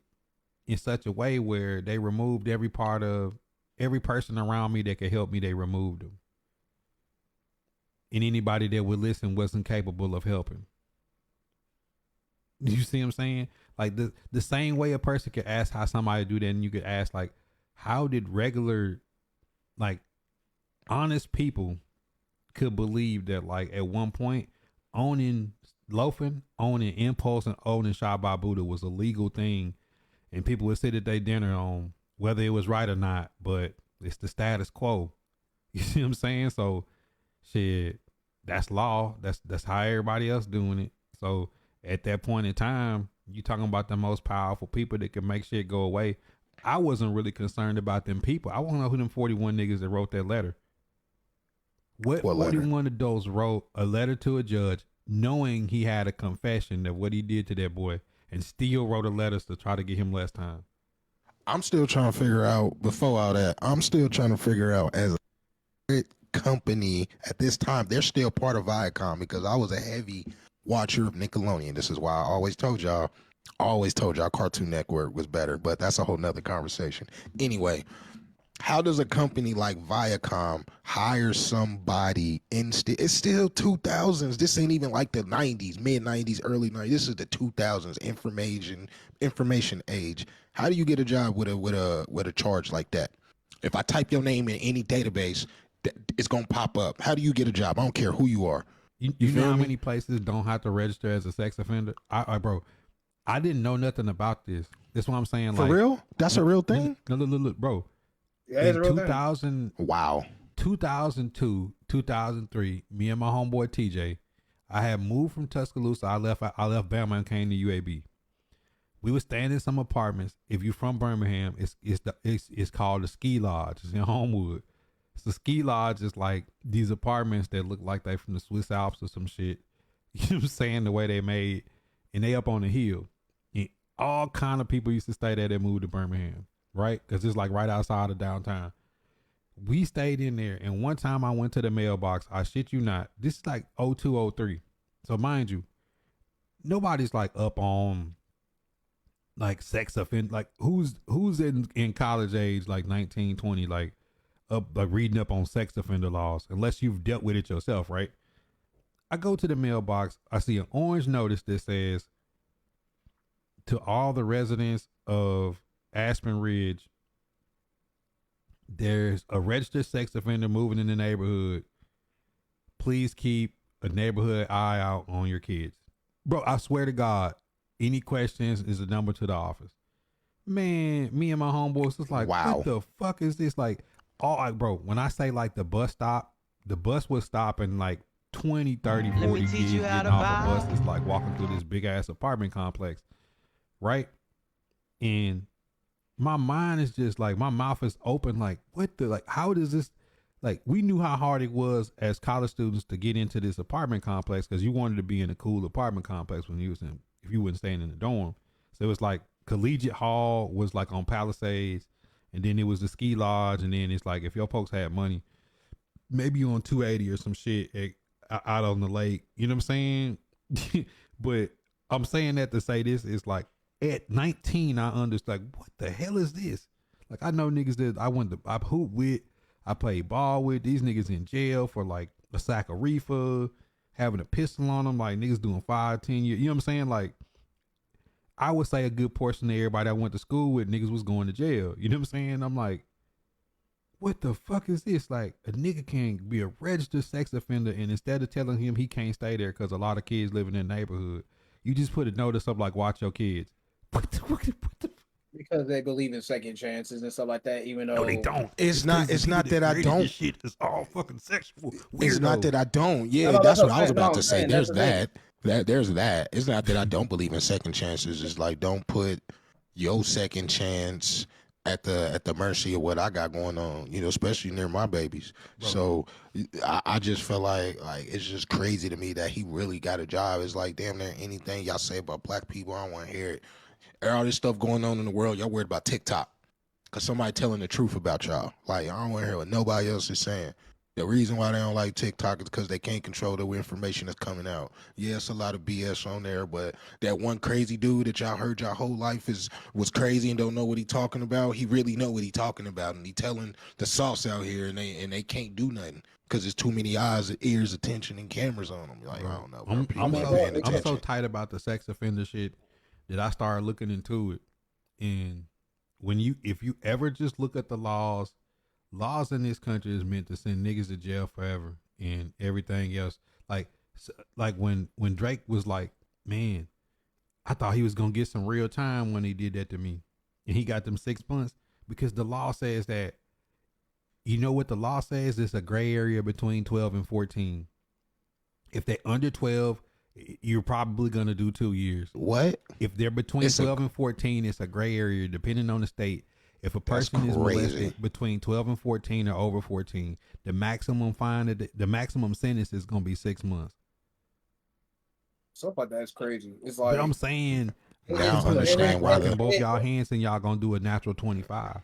in such a way where they removed every person around me that could help me. They removed them. And anybody that would listen wasn't capable of helping. You see what I'm saying? Like the same way a person could ask how somebody do that, and you could ask like, how did regular, like, honest people could believe that like at one point owning Impulse and owning Shabba Buddha was a legal thing, and people would sit at their dinner on whether it was right or not, but it's the status quo. You see what I'm saying? So shit, that's law. That's how everybody else doing it. So at that point in time, you talking about the most powerful people that can make shit go away. I wasn't really concerned about them people. I want to know who them 41 niggas that wrote that letter. What 41 letter? Of those wrote a letter to a judge knowing he had a confession of what he did to that boy and still wrote a letter to try to get him less time?
I'm still trying to figure out, before all that, as a company at this time, they're still part of Viacom, because I was a heavy watcher of Nickelodeon. This is why I always told y'all Cartoon Network was better, but that's a whole nother conversation. Anyway, how does a company like Viacom hire somebody it's still 2000s. This ain't even like the 90s, mid 90s, early 90s. This is the 2000s, information age. How do you get a job with a charge like that? If I type your name in any database, it's going to pop up. How do you get a job? I don't care who you are.
You know how many places don't have to register as a sex offender? Bro, I didn't know nothing about this. That's what I'm saying.
For real? That's a real thing?
Look, bro.
Yeah, it's
in
a real
2000,
thing.
Wow.
2002, 2003, me and my homeboy TJ, I had moved from Tuscaloosa. I left Bama and came to UAB. We were staying in some apartments. If you're from Birmingham, it's called the Ski Lodge. It's in Homewood. So Ski Lodge is like these apartments that look like they from the Swiss Alps or some shit. You know what I'm saying? The way they made, and they up on the hill. And all kind of people used to stay there that moved to Birmingham, right? Because it's like right outside of downtown. We stayed in there, and one time I went to the mailbox. I shit you not. This is like 0203. So mind you, nobody's like up on like sex offender. Like who's in college age, like 19, 20, like up like reading up on sex offender laws, unless you've dealt with it yourself, right? I go to the mailbox. I see an orange notice that says, to all the residents of Aspen Ridge, there's a registered sex offender moving in the neighborhood. Please keep a neighborhood eye out on your kids. Bro, I swear to God, any questions is a number to the office. Man, me and my homeboys was like, wow, what the fuck is this? Like, bro, when I say like the bus was stopping like 20, 30, 40 kids getting off the buses, like walking through this big ass apartment complex, right? And my mind is just like, my mouth is open, like, what the, like, how does this, like, we knew how hard it was as college students to get into this apartment complex because you wanted to be in a cool apartment complex when you was in, if you wasn't staying in the dorm. So it was like Collegiate Hall was like on Palisades, and then it was the ski lodge, and then it's like if your folks had money, maybe on 280 or some shit out on the lake. You know what I'm saying? But I'm saying that to say this is like at 19, I understood, like, what the hell is this? Like, I know niggas that I hooped with, I played ball with. These niggas in jail for like a sack of reefer, having a pistol on them, like niggas doing 5, 10 years. You know what I'm saying? Like, I would say a good portion of everybody I went to school with, niggas was going to jail. You know what I'm saying? I'm like, what the fuck is this? Like, a nigga can be a registered sex offender, and instead of telling him he can't stay there because a lot of kids live in the neighborhood, you just put a notice up like, watch your kids. What the
because they believe in second chances and stuff like that, even though
no, they don't.
It's not that I don't.
This shit is all fucking sexual. Weirdo.
It's not that I don't. Yeah, that's what I was about to say. There's that. There's that. It's not that I don't believe in second chances. It's like, don't put your second chance at the mercy of what I got going on, you know, especially near my babies. Bro. So I just feel like it's just crazy to me that he really got a job. It's like, damn near anything y'all say about black people, I don't want to hear it. All this stuff going on in the world, y'all worried about TikTok because somebody telling the truth about y'all. Like, I don't want to hear what nobody else is saying. The reason why they don't like TikTok is because they can't control the information that's coming out. Yeah, it's a lot of BS on there, but that one crazy dude that y'all heard your whole life was crazy and don't know what he talking about. He really know what he talking about, and he telling the sauce out here, and they can't do nothing because there's too many eyes, ears, attention, and cameras on them. Like, I don't know.
I'm so tight about the sex offender shit that I started looking into it. And if you ever just look at the laws in this country is meant to send niggas to jail forever and everything else. Like when Drake was like, man, I thought he was going to get some real time when he did that to me. And he got them 6 months because the law says that, you know what the law says? It's a gray area between 12 and 14. If they're under 12, you're probably going to do 2 years.
What?
If they're between 12 and 14, it's a gray area depending on the state. If a person is molested between 12 and 14 or over 14, the maximum sentence is going to be 6 months.
Something like that's crazy. It's like,
but I'm saying,
now I understand why
both y'all hands and y'all going to do a natural 25.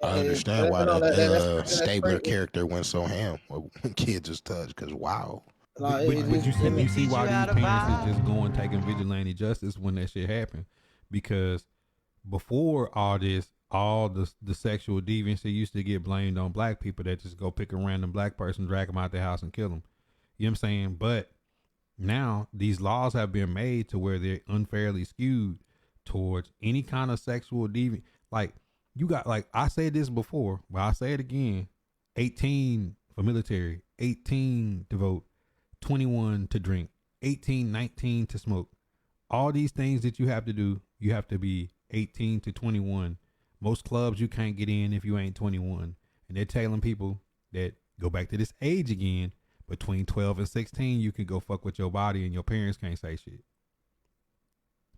I understand why the Stabler character went so ham when kids was touched, because wow.
But you see why these parents is just going taking vigilante justice when that shit happened, because before all this, all the sexual deviancy used to get blamed on black people that just go pick a random black person, drag them out their house and kill them. You know what I'm saying? But now these laws have been made to where they're unfairly skewed towards any kind of sexual deviant. Like, you got, like, I said this before, but I'll say it again. 18 for military, 18 to vote, 21 to drink, 18, 19 to smoke. All these things that you have to do, you have to be 18 to 21. Most clubs you can't get in if you ain't 21. And they're telling people that, go back to this age again, between 12 and 16, you can go fuck with your body and your parents can't say shit.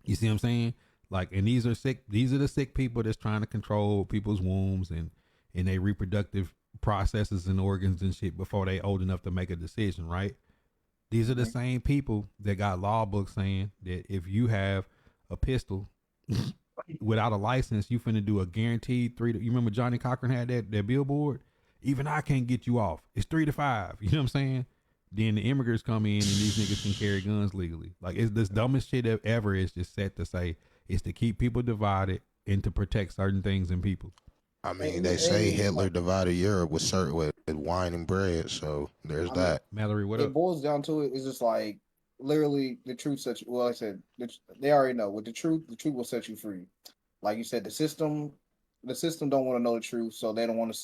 You see what I'm saying? Like, and these are the sick people that's trying to control people's wombs and their reproductive processes and organs and shit before they old enough to make a decision, right? These are the same people that got law books saying that if you have a pistol without a license, you finna do a guaranteed 3 to, you remember Johnny Cochran had that billboard? Even I can't get you off. It's 3 to 5. You know what I'm saying? Then the immigrants come in and these niggas can carry guns legally. Like, it's this dumbest shit ever is just set to say it's to keep people divided and to protect certain things and people.
I mean, they say Hitler divided Europe with wine and bread, so there's that.
Mallory, what up?
It boils down to it. It's just like literally the truth sets you. Well, I said they already know with the truth will set you free. Like you said, the system don't want to know the truth, so they don't want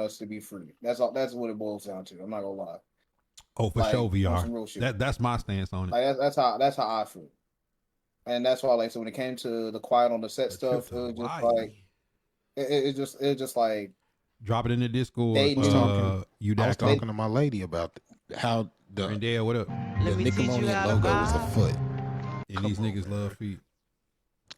us to be free. That's all. That's what it boils down to. I'm not gonna lie.
Oh, for sure, VR. That's my stance on it.
Like that's how I feel, and that's why, like, so when it came to the quiet on the set stuff, it was just like. It just like
drop it in the Discord.
I was talking to my lady about how the
Randall, what up?
The Nickelodeon logo was a foot.
And these niggas love feet.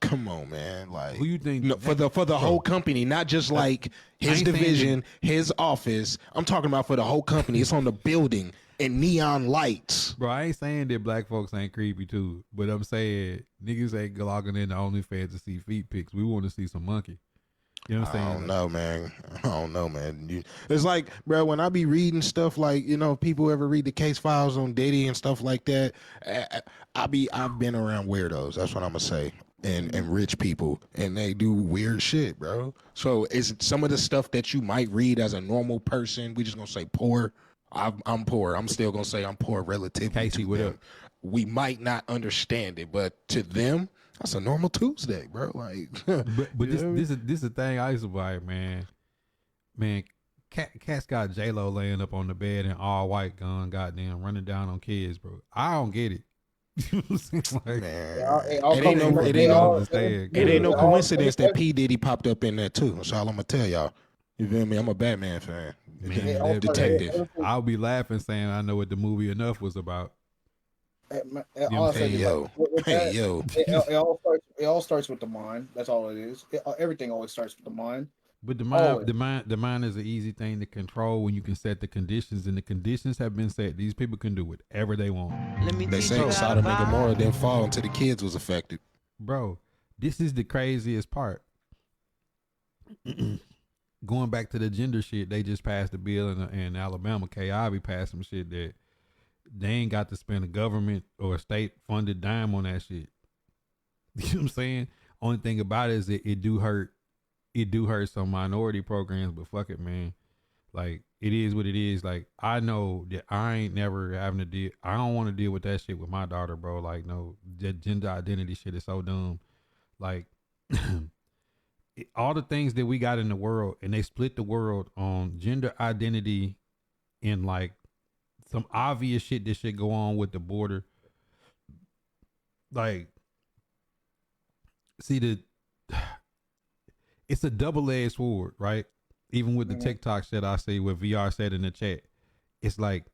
Come on, man! Like,
who you think?
No, for the whole company, not just like his division, his office. I'm talking about for the whole company. It's on the building and neon lights.
Bro, I ain't saying that black folks ain't creepy too, but I'm saying niggas ain't logging in to OnlyFans to see feet pics. We want to see some monkey. You know what I'm saying?
I don't know, man. It's like, bro, when I be reading stuff like, people ever read the case files on Diddy and stuff like that, I've been around weirdos. That's what I'm gonna say. And rich people, and they do weird shit, bro. So it's some of the stuff that you might read as a normal person. We just gonna say poor. I'm poor. I'm still gonna say I'm poor relatively
Casey,
to them. We might not understand it, but to them, that's a normal Tuesday, bro. Like,
but this is the thing I used to buy, man. Man, Cat's got J-Lo laying up on the bed and all white gun, goddamn, running down on kids, bro. I don't get it. Like,
it ain't no coincidence that P. Diddy popped up in there too. That's all I'm gonna tell y'all. You feel me? I'm a Batman fan.
Man, detective. I'll be laughing saying I know what the movie Enough was about.
It all starts with the mind. That's all it is. Everything always starts with the mind.
But the mind is an easy thing to control when you can set the conditions, and the conditions have been set. These people can do whatever they want.
They say Sodom and Gomorrah didn't fall until the kids was affected.
Bro, this is the craziest part. Going back to the gender shit, they just passed a bill in Alabama. KIV passed some shit that they ain't got to spend a government or a state funded dime on that shit. You know what I'm saying? Only thing about it is that it do hurt some minority programs, but fuck it, man. Like, it is what it is. Like, I know that I ain't never having to deal. I don't want to deal with that shit with my daughter, bro. Like, no, that gender identity shit is so dumb. Like, all the things that we got in the world, and they split the world on gender identity and like some obvious shit that should go on with the border. Like, see, it's a double-edged sword, right? Even with the TikTok shit I see, what VR said in the chat, it's like,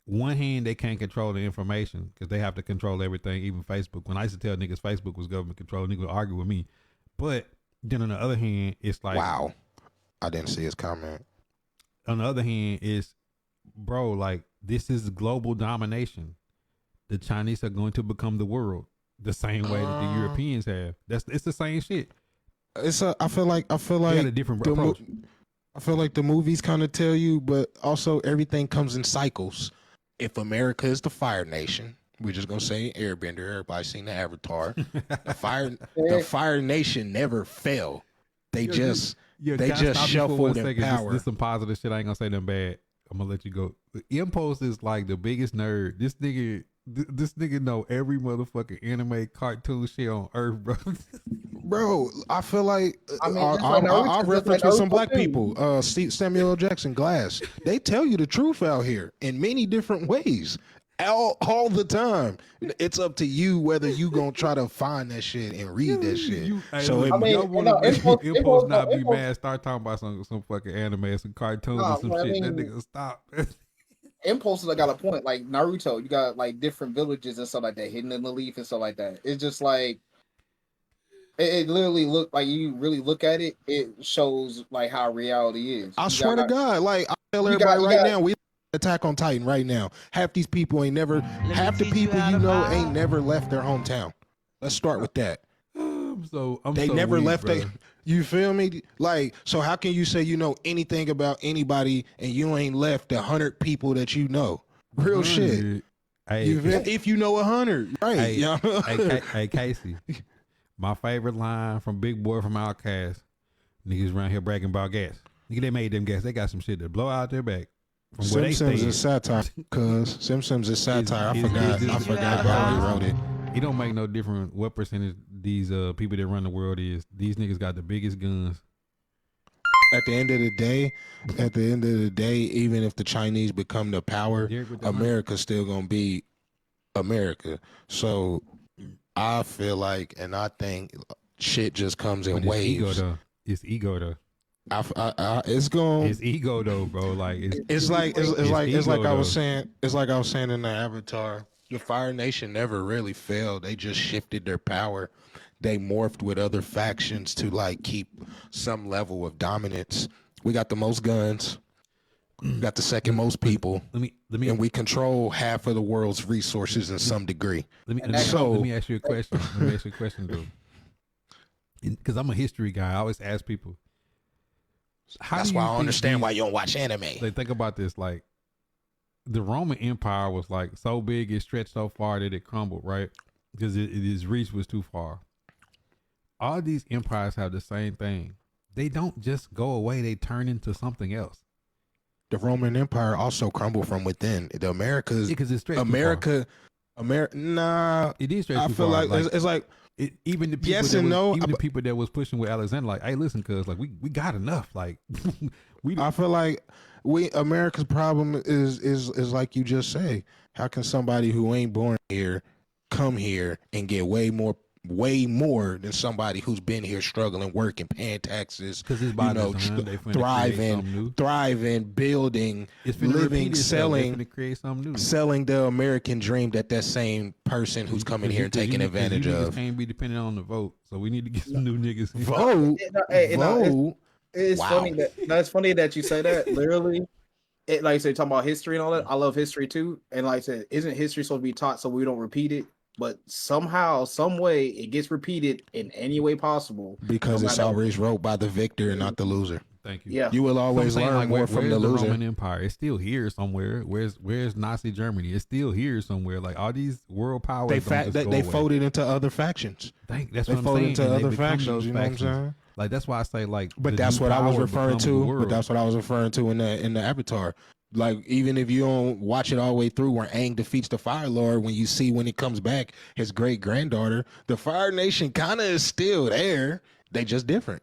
one hand, they can't control the information because they have to control everything, even Facebook. When I used to tell niggas Facebook was government control, niggas would argue with me. But then on the other hand, it's like,
wow, I didn't see his comment.
On the other hand, it's, bro, like, this is global domination. The Chinese are going to become the world the same way that the Europeans have. It's the same shit.
I feel like
a different approach.
I feel like the movies kind of tell you, but also everything comes in cycles. If America is the Fire Nation, we're just gonna say Airbender. Everybody's seen the Avatar. The Fire Nation never fell. They just shuffled in power.
This some positive shit. I ain't gonna say nothing bad. I'm gonna let you go. Impulse is like the biggest nerd. This nigga know every motherfucking anime cartoon shit on earth, bro.
Bro, I feel like I'll reference with some black people. Samuel L. Jackson, Glass. They tell you the truth out here in many different ways. All the time. It's up to you whether you gonna try to find that shit and read that shit.
Impulse not be mad. Start talking about some fucking anime, some cartoons, and some shit. That nigga stop.
Impulse got a point. Like Naruto, you got like different villages and stuff like that hidden in the leaf and stuff like that. It's just like it literally look like, you really look at it, it shows like how reality is.
I swear to God, like I tell everybody right now, we Attack on Titan right now. Half these people ain't never. Half the people you know ain't never left their hometown. Let's start with that. They never left. You feel me? Like, so how can you say you know anything about anybody and you ain't left 100 people that you know? Real shit. If you know 100, right?
Hey, Casey. My favorite line from Big Boy from Outkast. Niggas around here bragging about gas. Nigga, they made them gas. They got some shit to blow out their back. From
Simpsons is satire, cuz. Simpsons is satire. I forgot how he wrote it.
It don't make no difference what percentage these people that run the world is. These niggas got the biggest guns.
At the end of the day, even if the Chinese become the power, America's still gonna be America. So I feel like, and I think shit just comes in waves.
It's ego though.
It's
ego though, bro. Like
it's like I was saying in the Avatar. The Fire Nation never really failed. They just shifted their power. They morphed with other factions to like keep some level of dominance. We got the most guns. We got the second most people. And we control half of the world's resources in some degree.
Let me ask you a question. Though. Because I'm a history guy. I always ask people.
That's why I understand why you don't watch anime.
Like, think about this. Like, the Roman Empire was like so big, it stretched so far that it crumbled, right? Because its reach was too far. All these empires have the same thing. They don't just go away. They turn into something else.
The Roman Empire also crumbled from within. The Americas,
because it's stretched
America. Nah,
it is stretched.
I feel like it's like
even the people
yes and no.
Even the people that was pushing with Alexander, like, hey, listen, cuz like we got enough. Like
I feel like America's problem is like you just say. How can somebody who ain't born here come here and get way more than somebody who's been here struggling, working, paying taxes, thriving, building, living, selling the American dream that same person who's coming here and taking advantage of.
Can't be dependent on the vote, so we need to get some new niggas.
Vote.
It's funny that you say that. Literally, like I said, talking about history and all that. I love history too, and like I said, isn't history supposed to be taught so we don't repeat it? But somehow, some way, it gets repeated in any way possible.
Because it's always wrote by the victor and not the loser.
Thank you.
Yeah,
you will always learn more from the loser.
Roman Empire, it's still here somewhere. Where's Nazi Germany? It's still here somewhere. Like all these world powers,
they folded into other factions.
That's what I'm saying.
Into other factions. You know what I'm saying?
Like that's why I say like.
But that's what I was referring to. But that's what I was referring to in the Avatar. Like, even if you don't watch it all the way through where Aang defeats the Fire Lord, when you see when it comes back, his great-granddaughter, the Fire Nation kind of is still there. They just different.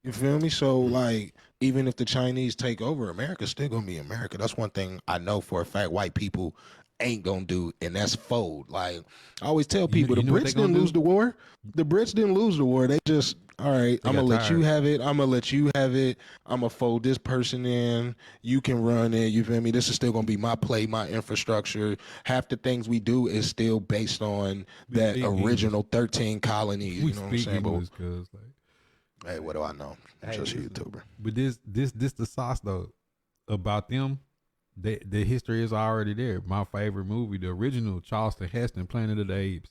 You feel me? So, like, even if the Chinese take over, America's still going to be America. That's one thing I know for a fact white people ain't going to do, and that's fold. Like, I always tell people, the Brits didn't lose the war. The Brits didn't lose the war. They just... All right, I'm going to let you have it. I'm going to let you have it. I'm going to fold this person in. You can run it. You feel me? This is still going to be my play, my infrastructure. Half the things we do is still based on that original 13 colonies. You know what I'm saying?
English,
hey, what do I know? I'm just a YouTuber.
But this the sauce, though, about them. The history is already there. My favorite movie, the original Charleston Heston, Planet of the Apes.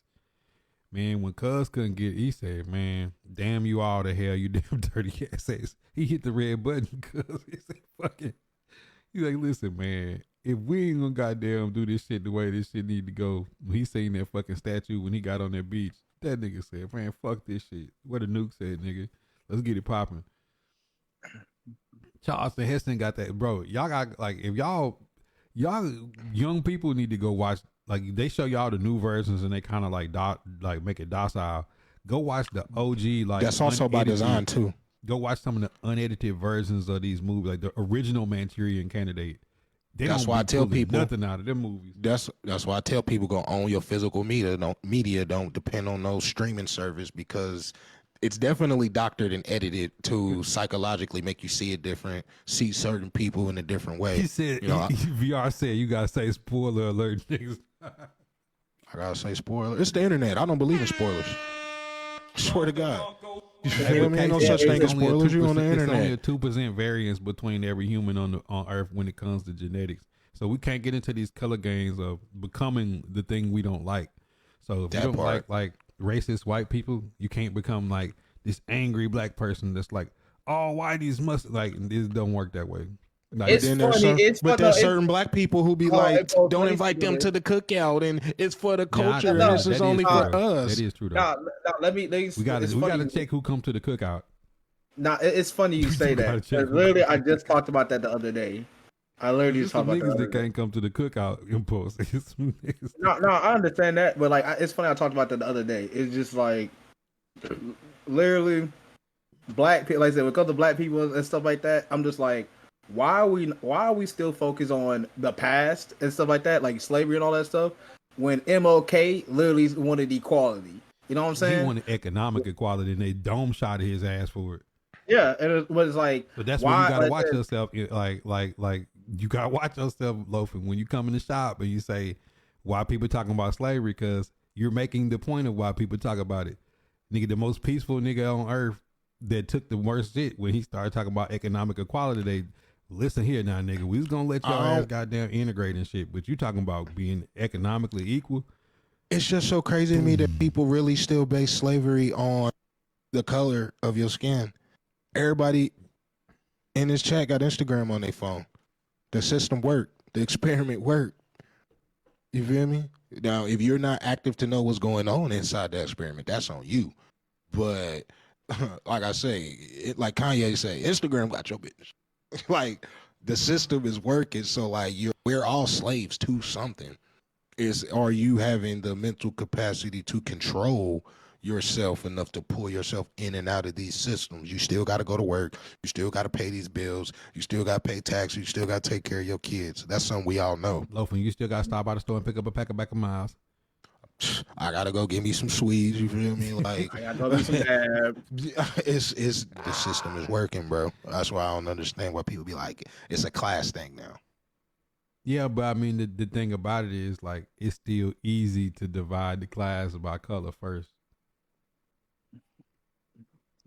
Man, when Cuz couldn't get, he said, man, damn you all to hell, you damn dirty asses. He hit the red button, Cuz. He said, fucking, he's like, listen, man, if we ain't gonna goddamn do this shit the way this shit need to go, when he seen that fucking statue when he got on that beach, that nigga said, man, fuck this shit. What the nuke said, nigga. Let's get it popping. Charleston Heston got that, bro. Y'all got, like, if y'all young people need to go watch. Like, they show y'all the new versions and they kind of like make it docile. Go watch the OG, like,
that's also by design too.
Go watch some of the unedited versions of these movies, like the original Manchurian Candidate.
That's why I tell people
nothing out of them movies.
That's why I tell people go own your physical media. Don't depend on no streaming service, because it's definitely doctored and edited to psychologically make you see it different, see certain people in a different way.
He said, VR said you gotta say spoiler alert, niggas.
I gotta say spoiler. It's the internet. I don't believe in spoilers. Swear to God. You feel me? Ain't no such thing as spoilers. You on the internet.
It's only a 2% variance between every human on Earth when it comes to genetics. It's So we can't get into these color games of becoming the thing we don't like. So if you don't like racist white people, you can't become like this angry black person that's like, oh, whiteies must like. This don't work that way. Like,
it's funny. There's certain black people who be like, don't invite them to the cookout, and it's for the culture, and this is only for us.
That is true though. We gotta check who come to the cookout.
Nah, it's funny you say that. Literally, I just talked about that the other day. I literally talked about
niggas that can't come to the cookout. Impulse.
No, I understand that, but like, it's funny. I talked about that the other day. It's just like, literally, black people. Like I said, when it comes to black people and stuff like that, I'm just like, why are we still focused on the past and stuff like that, like slavery and all that stuff, when MLK literally wanted equality? You know what I'm saying?
He wanted economic equality, and they dome shot his ass for it.
Yeah, and it was like,
but that's why you gotta watch yourself. Like you gotta watch yourself, loafing, when you come in the shop and you say, why people talking about slavery? Because you're making the point of why people talk about it. Nigga, the most peaceful nigga on earth that took the worst shit when he started talking about economic equality. They listen here now, nigga. We was gonna let your ass goddamn integrate and shit, but you talking about being economically equal.
It's just so crazy to me that people really still base slavery on the color of your skin. Everybody in this chat got Instagram on their phone. The system worked. The experiment worked. You feel me? Now, if you're not active to know what's going on inside the experiment, that's on you. But like I say, like Kanye say, Instagram got your business. Like, the system is working, so like we're all slaves to something. Are you having the mental capacity to control yourself enough to pull yourself in and out of these systems? You still got to go to work. You still got to pay these bills. You still got to pay taxes. You still got to take care of your kids. That's something we all know.
Loafing, you still got to stop by the store and pick up a pack of Back of Miles.
I gotta go get me some Swedes. You feel me? Like,
I gotta go get some dabs.
It's the system is working, bro. That's why I don't understand why people be like, it's a class thing now.
Yeah, but I mean, the thing about it is, like, it's still easy to divide the class by color first.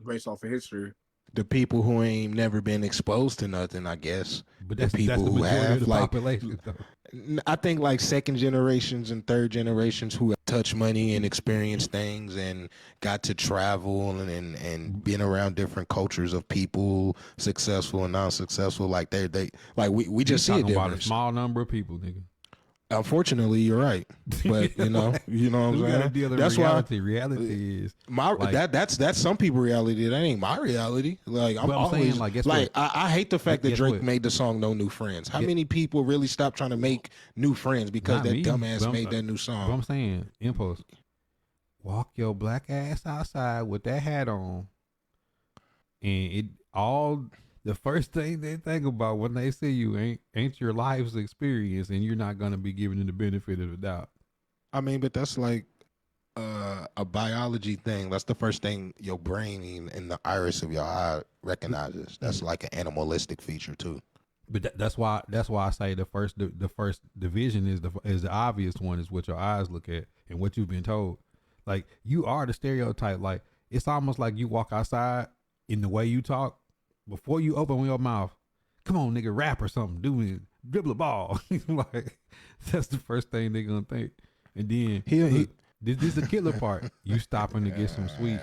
Based off of history.
The people who ain't never been exposed to nothing, I guess.
But that's
the people
that's the
who have,
of the
like,
population, though.
I think like second generations and third generations who have touched money and experienced things and got to travel and been around different cultures of people, successful and non-successful. Like they like we just see a difference.
About a small number of people, nigga.
Unfortunately, you're right, but you know what I'm saying. That's
reality. Reality is
that's some people reality. That ain't my reality. Like I'm always saying, I hate the fact that Drake made the song "No New Friends." How many people really stopped trying to make new friends because that dumbass made that new song?
But I'm saying, Impulse, walk your black ass outside with that hat on, and the first thing they think about when they see you ain't your life's experience, and you're not gonna be given the benefit of the doubt.
I mean, but that's like a biology thing. That's the first thing your brain and the iris of your eye recognizes. That's like an animalistic feature too.
But that's why I say the first division is the obvious one, is what your eyes look at and what you've been told. Like, you are the stereotype. Like, it's almost like you walk outside in the way you talk. Before you open your mouth, come on, nigga, rap or something. Do me, dribble a ball. Like, that's the first thing they're gonna think. And then this is the killer part. You stopping to get some sweet.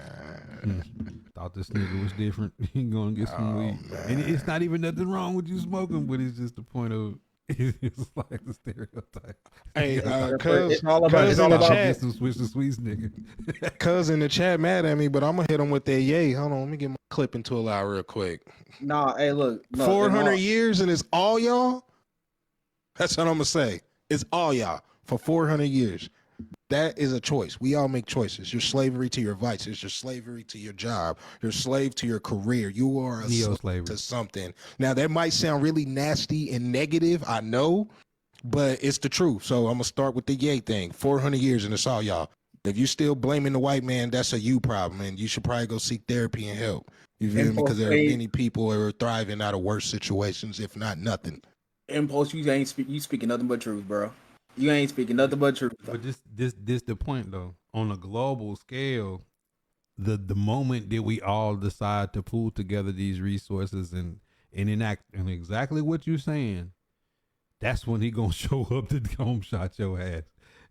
Thought this nigga was different. He gonna get some weed. And it's not even nothing wrong with you smoking, but it's just the point of it's like the stereotype.
Hey,
it's all about
get some switch to sweets, nigga.
Cuz in the chat mad at me, but I'm gonna hit him with that yay. Hold on, let me get my clip into a lie real quick.
Nah, hey, look,
400 years and it's all y'all. That's what I'm gonna say. It's all y'all for 400 years. That is a choice. We all make choices. You're slavery to your vices. You're slavery to your job. You're a slave to your career. You are a slave to something. Now, that might sound really nasty and negative, I know, but it's the truth. So I'm going to start with the yay thing. 400 years and it's all y'all. If you're still blaming the white man, that's a you problem, and you should probably go seek therapy and help. You feel me? Because there are many people who are thriving out of worse situations, if not nothing.
Impulse, you speaking nothing but truth, bro. You ain't speaking nothing but truth.
But this the point though. On a global scale, the moment that we all decide to pool together these resources and enact and exactly what you're saying, that's when he gonna show up to home shot your ass.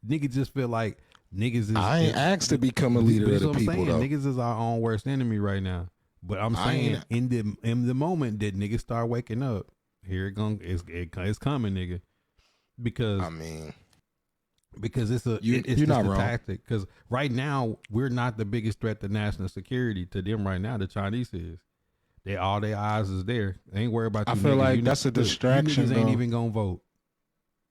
Niggas just feel like niggas is.
I ain't asked to become a leader of the people though.
Niggas is our own worst enemy right now. But I'm saying in the moment that niggas start waking up, here it's coming, nigga. Because it's
you're not wrong.
Tactic. Because right now we're not the biggest threat to national security to them right now. The Chinese is. All their eyes is there. They ain't worried about you.
I feel like that's a distraction.
You niggas ain't even gonna vote.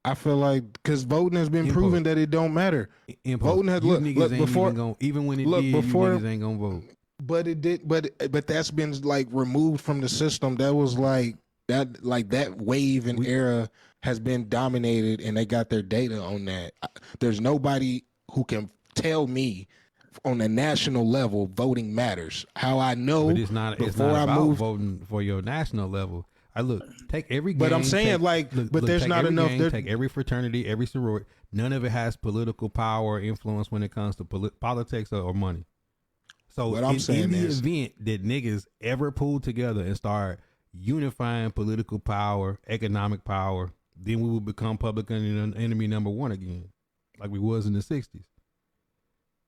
I feel like because voting has been proven that it don't matter. Voting has look before
even when it did, before, you niggas ain't gonna vote.
But it did. But that's been like removed from the system. That was like that wave and era has been dominated, and they got their data on that. There's nobody who can tell me on a national level voting matters. How I know,
but it's not about voting for your national level. Take every gang.
But I'm saying there's not enough.
Take every fraternity, every sorority. None of it has political power or influence when it comes to politics or money. So
what I'm saying
in the
is,
event that niggas ever pull together and start unifying political power, economic power, then we will become public enemy number one again, like we was in the 60s.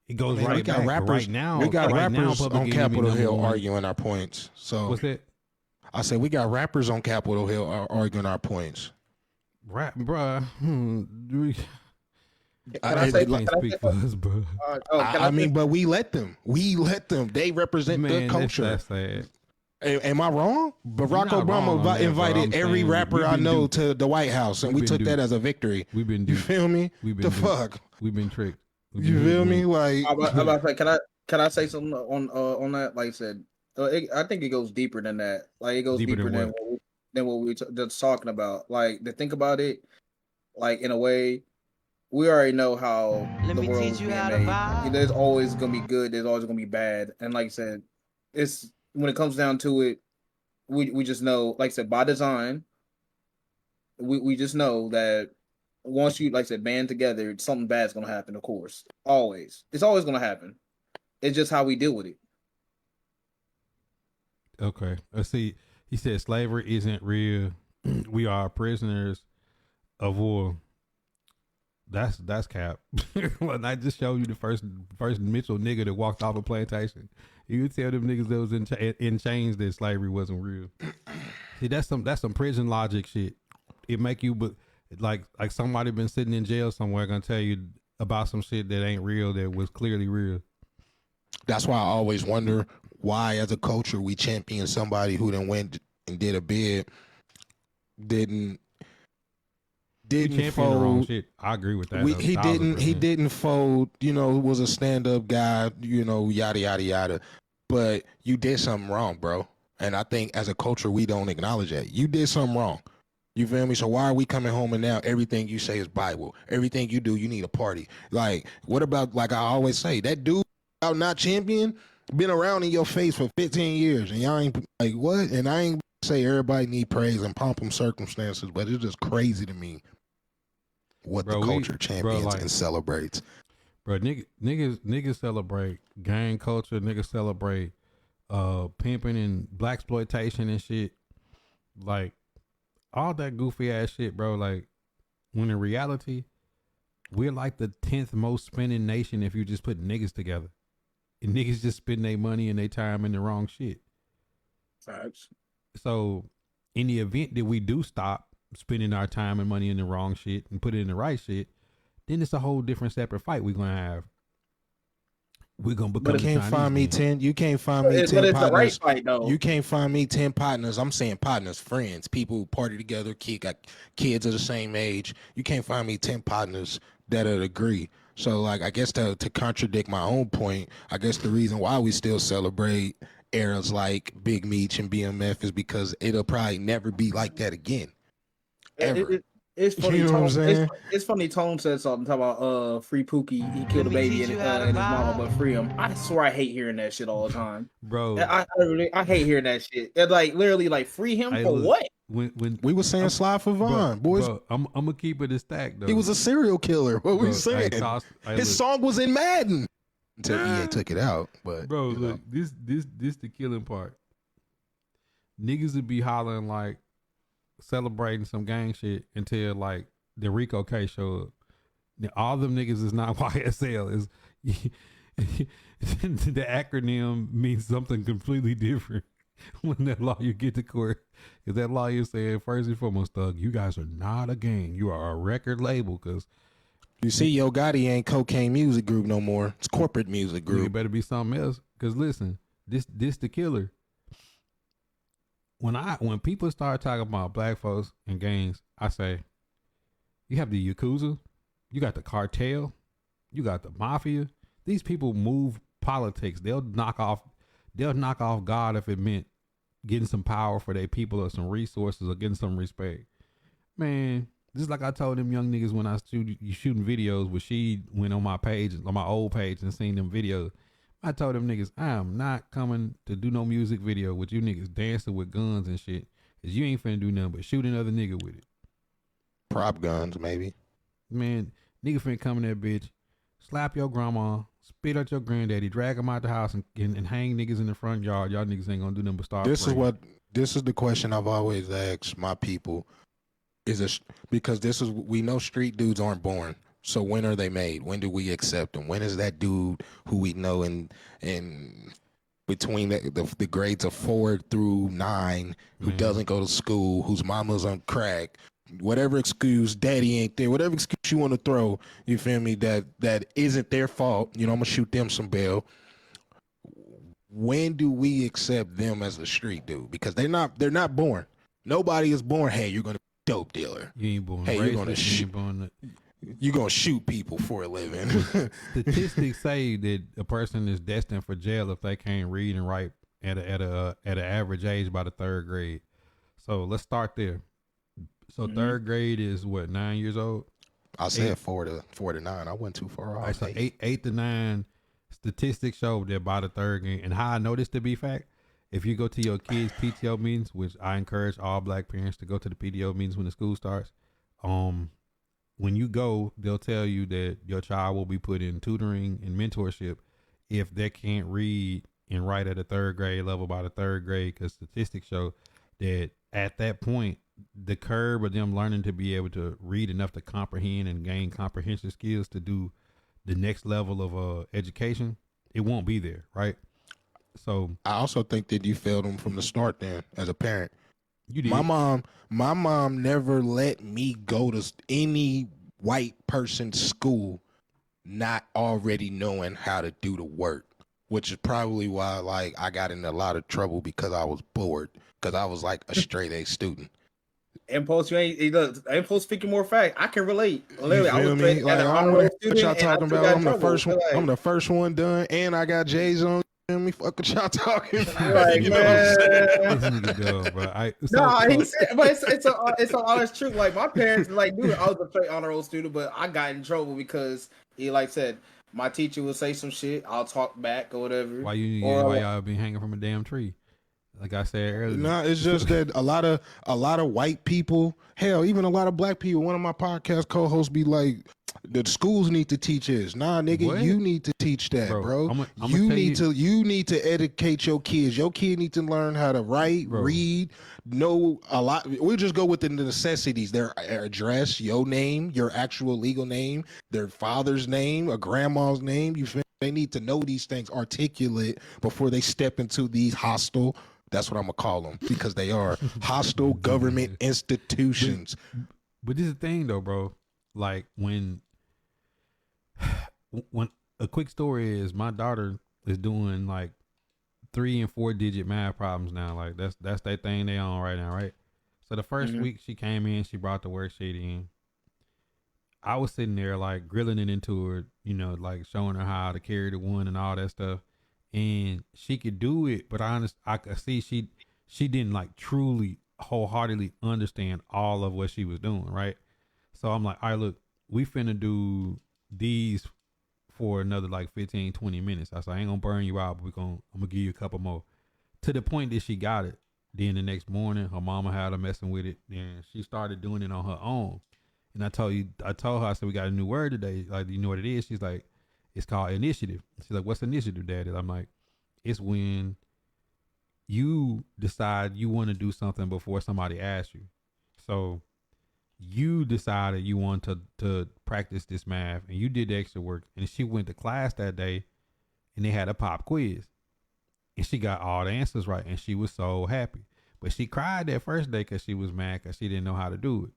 It goes right back. Right now,
we got rappers on Capitol Hill arguing our points. So
what's that?
I said we got rappers on Capitol Hill arguing our points.
Rap, bruh.
I
speak for us, bro.
I mean, but we let them. They represent the culture.
That's sad.
Am I wrong? Barack Obama invited every rapper I know to the White House, and we took that as a victory. You feel me?
We've been
fuck?
We've been tricked.
You feel me? Like,
can I say something on that? Like I said, I think it goes deeper than that. Like it goes deeper than what we just talking about. Like to think about it, like in a way, we already know how the world is being made. There's always gonna be good. There's always gonna be bad. And like I said, it's when it comes down to it, we just know. Like I said, by design, we just know that once you, like I said, band together, something bad's gonna happen. Of course, it's always gonna happen. It's just how we deal with it.
Okay, let's see. He said slavery isn't real. We are prisoners of war. That's cap. When I just showed you the first Mitchell nigga that walked off a plantation, you tell them niggas that was in chains that slavery wasn't real. See, that's some prison logic shit. It make you, but like somebody been sitting in jail somewhere gonna tell you about some shit that ain't real that was clearly real.
That's why I always wonder why, as a culture, we champion somebody who then went and did a bid, didn't fold.
The wrong shit. I agree with that.
He didn't fold. Was a stand up guy. Yada yada yada. But you did something wrong, bro. And I think as a culture, we don't acknowledge that you did something wrong. You feel me? So why are we coming home and now everything you say is Bible? Everything you do, you need a party. Like, what about, like I always say, that dude out not champion been around in your face for 15 years, and y'all ain't like what? And I ain't say everybody need praise and pomp and circumstances, but it's just crazy to me what the culture champions and celebrates.
Bro, niggas celebrate gang culture. Niggas celebrate pimping and blaxploitation and shit. Like all that goofy ass shit, bro. Like when in reality, we're like the 10th most spending nation if you just put niggas together. And niggas just spend their money and their time in the wrong shit.
Facts.
So in the event that we do stop spending our time and money in the wrong shit and put it in the right shit, then it's a whole different separate fight we're gonna have. We're gonna become.
You can't find me 10. You can't find me 10
but it's
partners.
The right fight, though.
You can't find me 10 partners. I'm saying partners, friends, people who party together, got kids of the same age. You can't find me 10 partners that'll agree. So, like, I guess to contradict my own point, I guess the reason why we still celebrate eras like Big Meech and BMF is because it'll probably never be like that again. Ever.
It's funny.
You know what I'm saying?
It's funny. Tone said something about free Pookie. He killed a baby and his mama, but free him. I swear I hate hearing that shit all the time,
bro.
I hate hearing that shit. And like literally, like free him for what?
When we were saying slide for Vaughn, boys.
Bro, I'm gonna keep it a stack though.
He was a serial killer. What we saying? His song was in Madden until EA took it out. But
bro, look, this the killing part. Niggas would be hollering like celebrating some gang shit until like the Rico case showed up. Now, all them niggas is not YSL. Is the acronym means something completely different when that lawyer get to court. Because that lawyer said, first and foremost, Thug, you guys are not a gang. You are a record label. Because
you see, Yo Gotti ain't Cocaine Music Group no more. It's Corporate Music Group.
It better be something else. Because listen, this the killer. When people start talking about black folks and gangs, I say, you have the Yakuza, you got the cartel, you got the mafia. These people move politics. They'll knock off God if it meant getting some power for their people or some resources or getting some respect. Man, just like I told them young niggas when I was shooting videos, where she went on my page, on my old page, and seen them videos. I told them niggas, I am not coming to do no music video with you niggas dancing with guns and shit. Cause you ain't finna do nothing but shoot another nigga with it.
Prop guns, maybe.
Man, nigga finna come in that bitch, slap your grandma, spit at your granddaddy, drag him out the house, and hang niggas in the front yard. Y'all niggas ain't gonna do nothing but start praying.
This is the question I've always asked my people. Because we know street dudes aren't born. So when are they made? When do we accept them? When is that dude who we know in between the grades of 4 through 9 who doesn't go to school, whose mama's on crack, whatever excuse, daddy ain't there, whatever excuse you want to throw, you feel me, that isn't their fault, you know, I'm gonna shoot them some bail. When do we accept them as a street dude? Because they're not born. Nobody is born, hey, you're gonna be a dope dealer.
You ain't born.
Hey,
you're gonna shoot.
You're going to shoot people for a living.
Statistics say that a person is destined for jail if they can't read and write at an average age by the 3rd grade. So let's start there. So 3rd grade is what, 9 years old?
I said 4 to 9. I went too far off.
Right, so 8 to 9 statistics show that by the 3rd grade. And how I know this to be fact, if you go to your kids' PTO meetings, which I encourage all black parents to go to the PTO meetings when the school starts, when you go, they'll tell you that your child will be put in tutoring and mentorship if they can't read and write at a 3rd grade level by the 3rd grade, because statistics show that at that point, the curve of them learning to be able to read enough to comprehend and gain comprehension skills to do the next level of education, it won't be there, right? So
I also think that you failed them from the start then as a parent.
You did.
My mom never let me go to any white person's school not already knowing how to do the work, which is probably why like I got in a lot of trouble because I was bored, because I was like a straight A student.
Impulse, you ain't Impulse speaking more fact. I can relate. Literally,
I was
like,
I don't know what y'all talking about. I'm the first one. I'm the first one done, and I got J's on. Me fuck what y'all talking about.
Like,
you know what I'm saying?
This nigga go, bro.
He said, but it's an honest truth. Like my parents, like, dude, I was a straight honor roll student, but I got in trouble because he like said my teacher would say some shit, I'll talk back or whatever.
Why y'all be hanging from a damn tree? Like I said earlier.
No, it's just that a lot of white people, hell, even a lot of black people. One of my podcast co-hosts be like, the schools need to teach this. Nah, nigga,
what?
You need to teach that, bro. You need to educate your kids. Your kid need to learn how to write, read, know a lot. We'll just go with the necessities. Their address, your name, your actual legal name, their father's name, a grandma's name. You feel? They need to know these things, articulate before they step into these hostile. That's what I'm gonna call them, because they are hostile government institutions.
But this is the thing, though, bro. Like when a quick story is, my daughter is doing like 3 and 4 digit math problems now. Like that's that thing they on right now, right? So the first week she came in, she brought the worksheet in. I was sitting there like grilling it into her, you know, like showing her how to carry the one and all that stuff. And she could do it, but I could see she didn't like truly wholeheartedly understand all of what she was doing, right? So I'm like, all right, look, we finna do these for another like 15, 20 minutes. I said, I ain't gonna burn you out, but I'm gonna give you a couple more. To the point that she got it. Then the next morning, her mama had her messing with it. Then she started doing it on her own. And I told her, I said, we got a new word today. Like, do you know what it is? She's like, it's called initiative. She's like, what's initiative, Daddy? I'm like, it's when you decide you want to do something before somebody asks you. So you decided you wanted to practice this math, and you did the extra work, and she went to class that day, and they had a pop quiz, and she got all the answers right, and she was so happy. But she cried that first day because she was mad because she didn't know how to do it.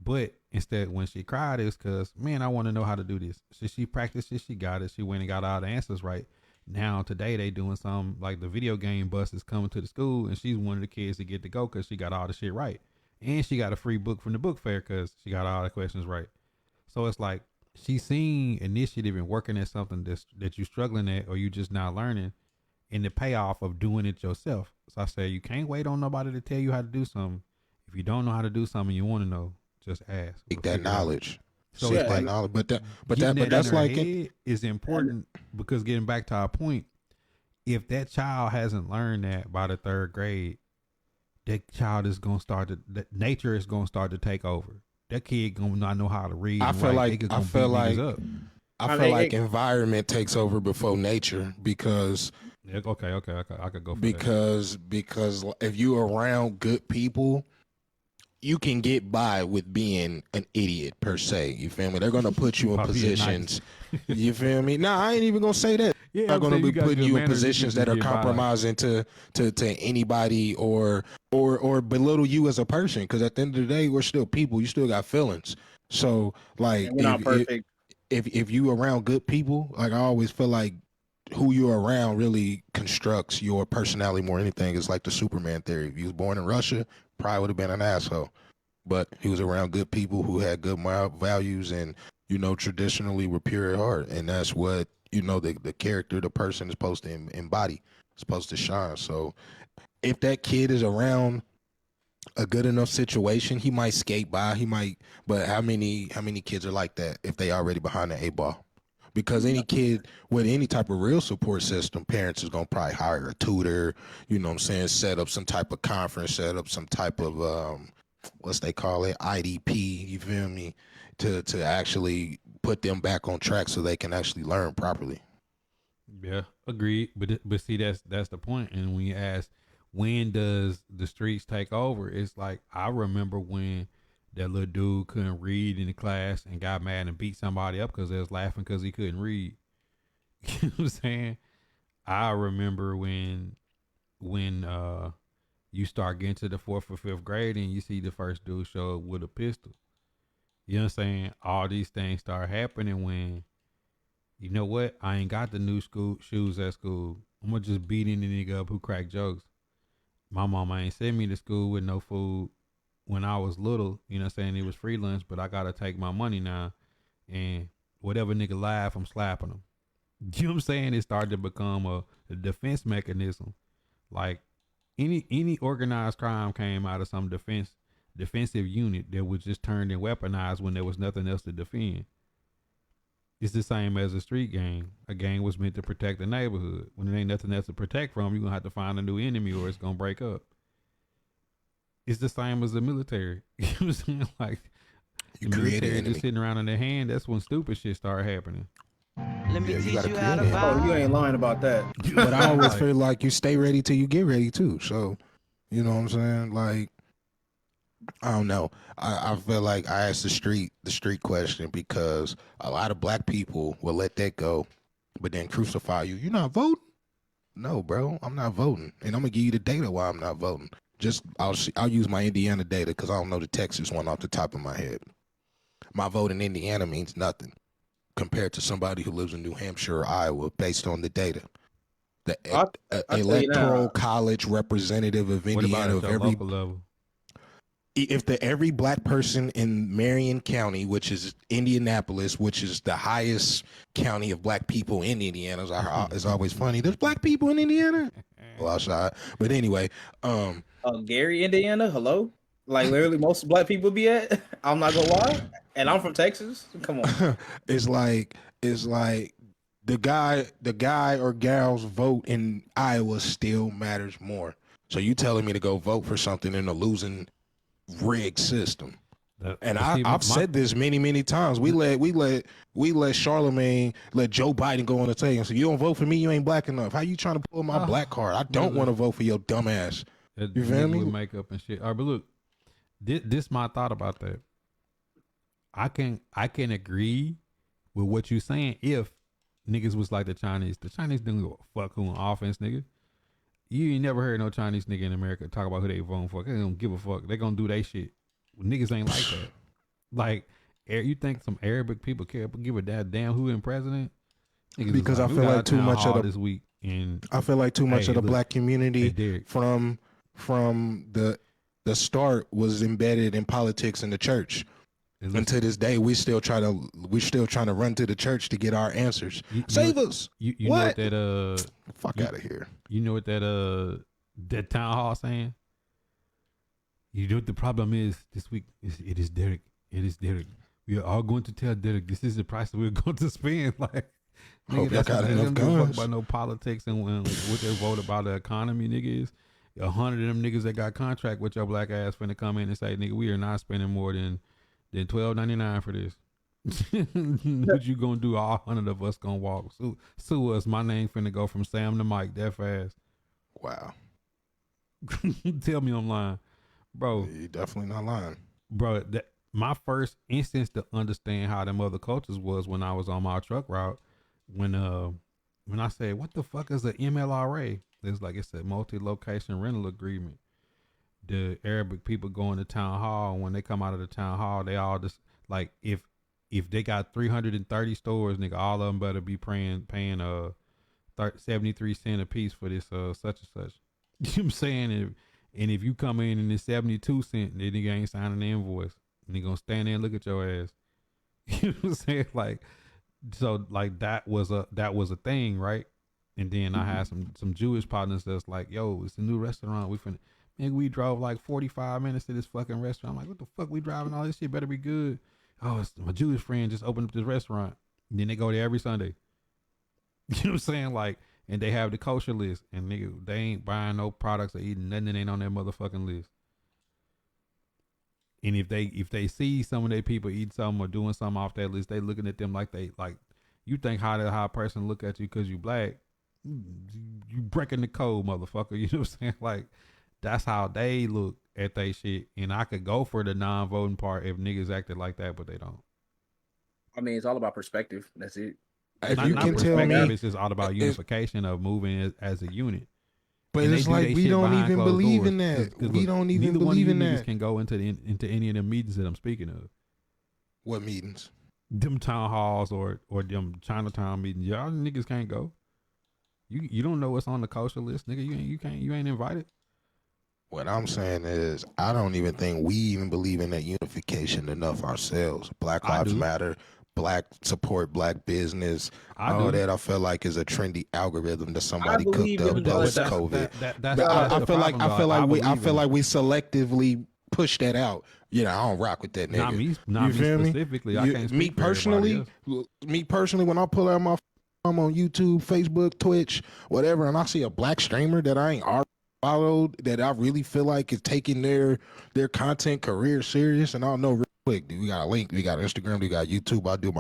But instead, when she cried, it was because, man, I want to know how to do this. So she practiced it, she got it, she went and got all the answers right. Now today they doing some like the video game bus is coming to the school, and she's one of the kids to get to go because she got all the shit right, and she got a free book from the book fair because she got all the questions right. So it's like she's seeing initiative and working at something that you struggling at, or you just not learning, and the payoff of doing it yourself. So I say you can't wait on nobody to tell you how to do something. If you don't know how to do something, you want to know, just ask.
Take that knowledge.
So it's like
knowledge, but that's like
it is important because getting back to our point, if that child hasn't learned that by the third grade, that child is gonna start to nature is gonna start to take over. That kid gonna not know how to read.
I feel like environment takes over before nature because.
Okay, I could go for
because if you're around good people, you can get by with being an idiot per se. You feel me? They're gonna put you in positions. You feel me? Nah, I ain't even gonna say that.
Yeah,
they're gonna be putting you in positions that are compromising to anybody or belittle you as a person. Because at the end of the day, we're still people. You still got feelings. So like,
we're not perfect.
If you around good people, like I always feel like who you're around really constructs your personality more than anything. It's like the Superman theory. If he was born in Russia, probably would have been an asshole, but he was around good people who had good values and, traditionally were pure at heart. And that's what, the character, the person is supposed to embody, supposed to shine. So if that kid is around a good enough situation, he might skate by, but how many kids are like that if they already behind the 8-ball? Because any kid with any type of real support system, parents is going to probably hire a tutor, set up some type of conference, set up some type of, what's they call it, IDP, you feel me, to actually put them back on track so they can actually learn properly.
Yeah, agreed. But see, that's the point. And when you ask, when does the streets take over? It's like, I remember when that little dude couldn't read in the class and got mad and beat somebody up because they was laughing because he couldn't read. You know what I'm saying? I remember when you start getting to the 4th or 5th grade and you see the first dude show up with a pistol. You know what I'm saying? All these things start happening when, you know what? I ain't got the new school shoes at school. I'm gonna just beat any nigga up who crack jokes. My mama ain't sent me to school with no food when I was little, you know what I'm saying? It was free lunch, but I got to take my money now. And whatever nigga laugh, I'm slapping them. You know what I'm saying? It started to become a defense mechanism. Like any organized crime came out of some defensive unit that was just turned and weaponized when there was nothing else to defend. It's the same as a street gang. A gang was meant to protect the neighborhood. When there ain't nothing else to protect from, you're going to have to find a new enemy or it's going to break up. It's the same as the military. You know what I'm saying? Like,
you create an enemy.
Just sitting around in their hand, that's when stupid shit start happening.
Let me teach you how to
vibe. Oh, you ain't lying about that.
But I always feel like you stay ready till you get ready too. So, you know what I'm saying? Like, I don't know. I feel like I asked the street question because a lot of black people will let that go, but then crucify you. You're not voting? No, bro, I'm not voting, and I'm gonna give you the data why I'm not voting. I'll use my Indiana data because I don't know the Texas one off the top of my head. My vote in Indiana means nothing compared to somebody who lives in New Hampshire or Iowa based on the data. The electoral college representative of Indiana of every
level.
If every black person in Marion County, which is Indianapolis, which is the highest county of black people in Indiana, is always funny. There's black people in Indiana. Well, outside, but anyway,
Gary, Indiana. Hello, like literally most black people be at. I'm not gonna lie, and I'm from Texas. Come on,
it's like the guy or gal's vote in Iowa still matters more. So you telling me to go vote for something in a losing rigged system? And I've said this many times. We let Charlemagne, let Joe Biden go on the table and say, you don't vote for me, you ain't black enough. How you trying to pull my black card? I don't want to vote for your dumb ass.
You feel me? With makeup and shit. All right, but look, this my thought about that. I can agree with what you saying if niggas was like the Chinese. The Chinese didn't go fuck who on offense, nigga. You ain't never heard no Chinese nigga in America talk about who they voting for. They don't give a fuck. They gonna do they shit. Niggas ain't like that. Like, you think some Arabic people give a damn who in president? Niggas
because I feel like too much of the
this week, and
I feel like too much of the black community from the start was embedded in politics in the church. And to this day, we still trying to run to the church to get our answers. Save us.
You know what that
fuck out of here.
You know what that town hall saying? You know what the problem is this week? It is Derek. It is Derek. We are all going to tell Derek this is the price that we're going to spend. Like,
hope y'all got enough guns.
About no politics and what they vote about the economy, nigga, is 100 of them niggas that got contract with your black ass finna come in and say, nigga, we are not spending more than $12.99 for this. What you gonna do? All 100 of us gonna walk. Sue us. My name finna go from Sam to Mike that fast.
Wow.
Tell me I'm lying, bro.
You're definitely not lying,
bro. My first instance to understand how them other cultures was when I was on my truck route. When I said, what the fuck is a MLRA? It's a multi-location rental agreement. The Arabic people go into town hall, and when they come out of the town hall, they all just like, if they got 330 stores, nigga, all of them better be paying 73 cents a piece for this such and such. You know what I'm saying? And if you come in and it's 72 cents, then nigga ain't signing the invoice. And they gonna stand there and look at your ass. You know what I'm saying? Like, so like that was a thing, right? And then I had some Jewish partners that's like, yo, it's a new restaurant. We drove like 45 minutes to this fucking restaurant. I'm like, what the fuck we driving? All this shit better be good. Oh, it's my Jewish friend just opened up this restaurant. And then they go there every Sunday. You know what I'm saying? Like, and they have the kosher list. And nigga, they ain't buying no products or eating nothing that ain't on their motherfucking list. And if they see some of their people eating something or doing something off that list, they looking at them like you think how a person look at you because you black. You breaking the code, motherfucker. You know what I'm saying? Like, that's how they look at they shit. And I could go for the non-voting part if niggas acted like that, but they don't.
I mean, it's all about perspective. That's it.
If you can tell me,
it's just all about unification of moving as a unit.
But it's like we don't even believe in that. We don't even believe in that.
Can go into any of the meetings that I'm speaking of.
What meetings?
Them town halls or them Chinatown meetings. Y'all niggas can't go. You don't know what's on the kosher list, nigga. You ain't invited.
What I'm saying is, I don't even think we even believe in that unification enough ourselves. Black Lives Matter, black support, black business. All that I feel like is a trendy algorithm that somebody cooked up that was COVID. I feel like we selectively push that out. You know, I don't rock with that nigga.
Not me specifically. I can't speak
me personally, when I pull out my phone on YouTube, Facebook, Twitch, whatever, and I see a black streamer that I ain't followed, that I really feel like is taking their content career serious, and I'll know real quick, dude, we got a link, we got Instagram, we got YouTube. I'll do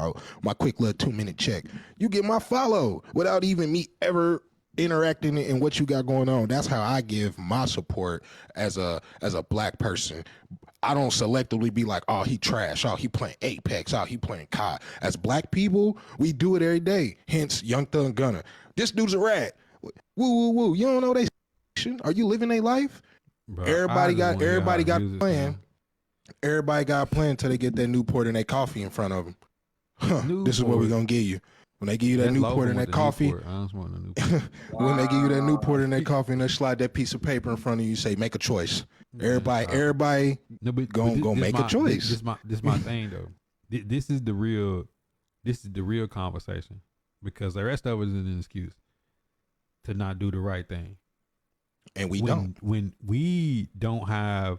my quick little 2-minute check. You get my follow without even me ever interacting in what you got going on. That's how I give my support as a black person. I don't selectively be like, oh, he trash, oh, he playing Apex, oh, he playing COD. As black people, we do it every day. Hence, Young Thug Gunner. This dude's a rat. Woo, woo, woo. You don't know they. Are you living a life? Bro, everybody got a plan. Everybody got a plan until they get that Newport and that coffee in front of them. This is what we're gonna give you. When they give you that Newport and that coffee, when they give you that Newport and that coffee, and they slide that piece of paper in front of you, say make a choice. Everybody, go make a choice.
This my thing though. This is the real conversation, because the rest of it is an excuse to not do the right thing.
And when
we don't have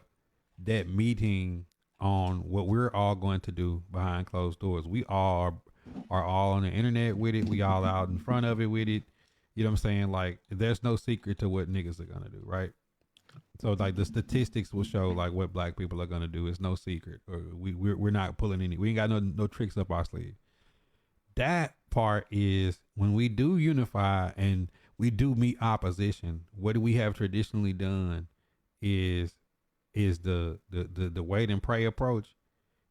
that meeting on what we're all going to do behind closed doors, we all are all on the internet with it. We all out in front of it with it. You know what I'm saying? Like, there's no secret to what niggas are gonna do, right? So like the statistics will show like what black people are gonna do. It's no secret, or we're not pulling any. We ain't got no tricks up our sleeve. That part is when we do unify and we do meet opposition. What we have traditionally done is is the wait and pray approach.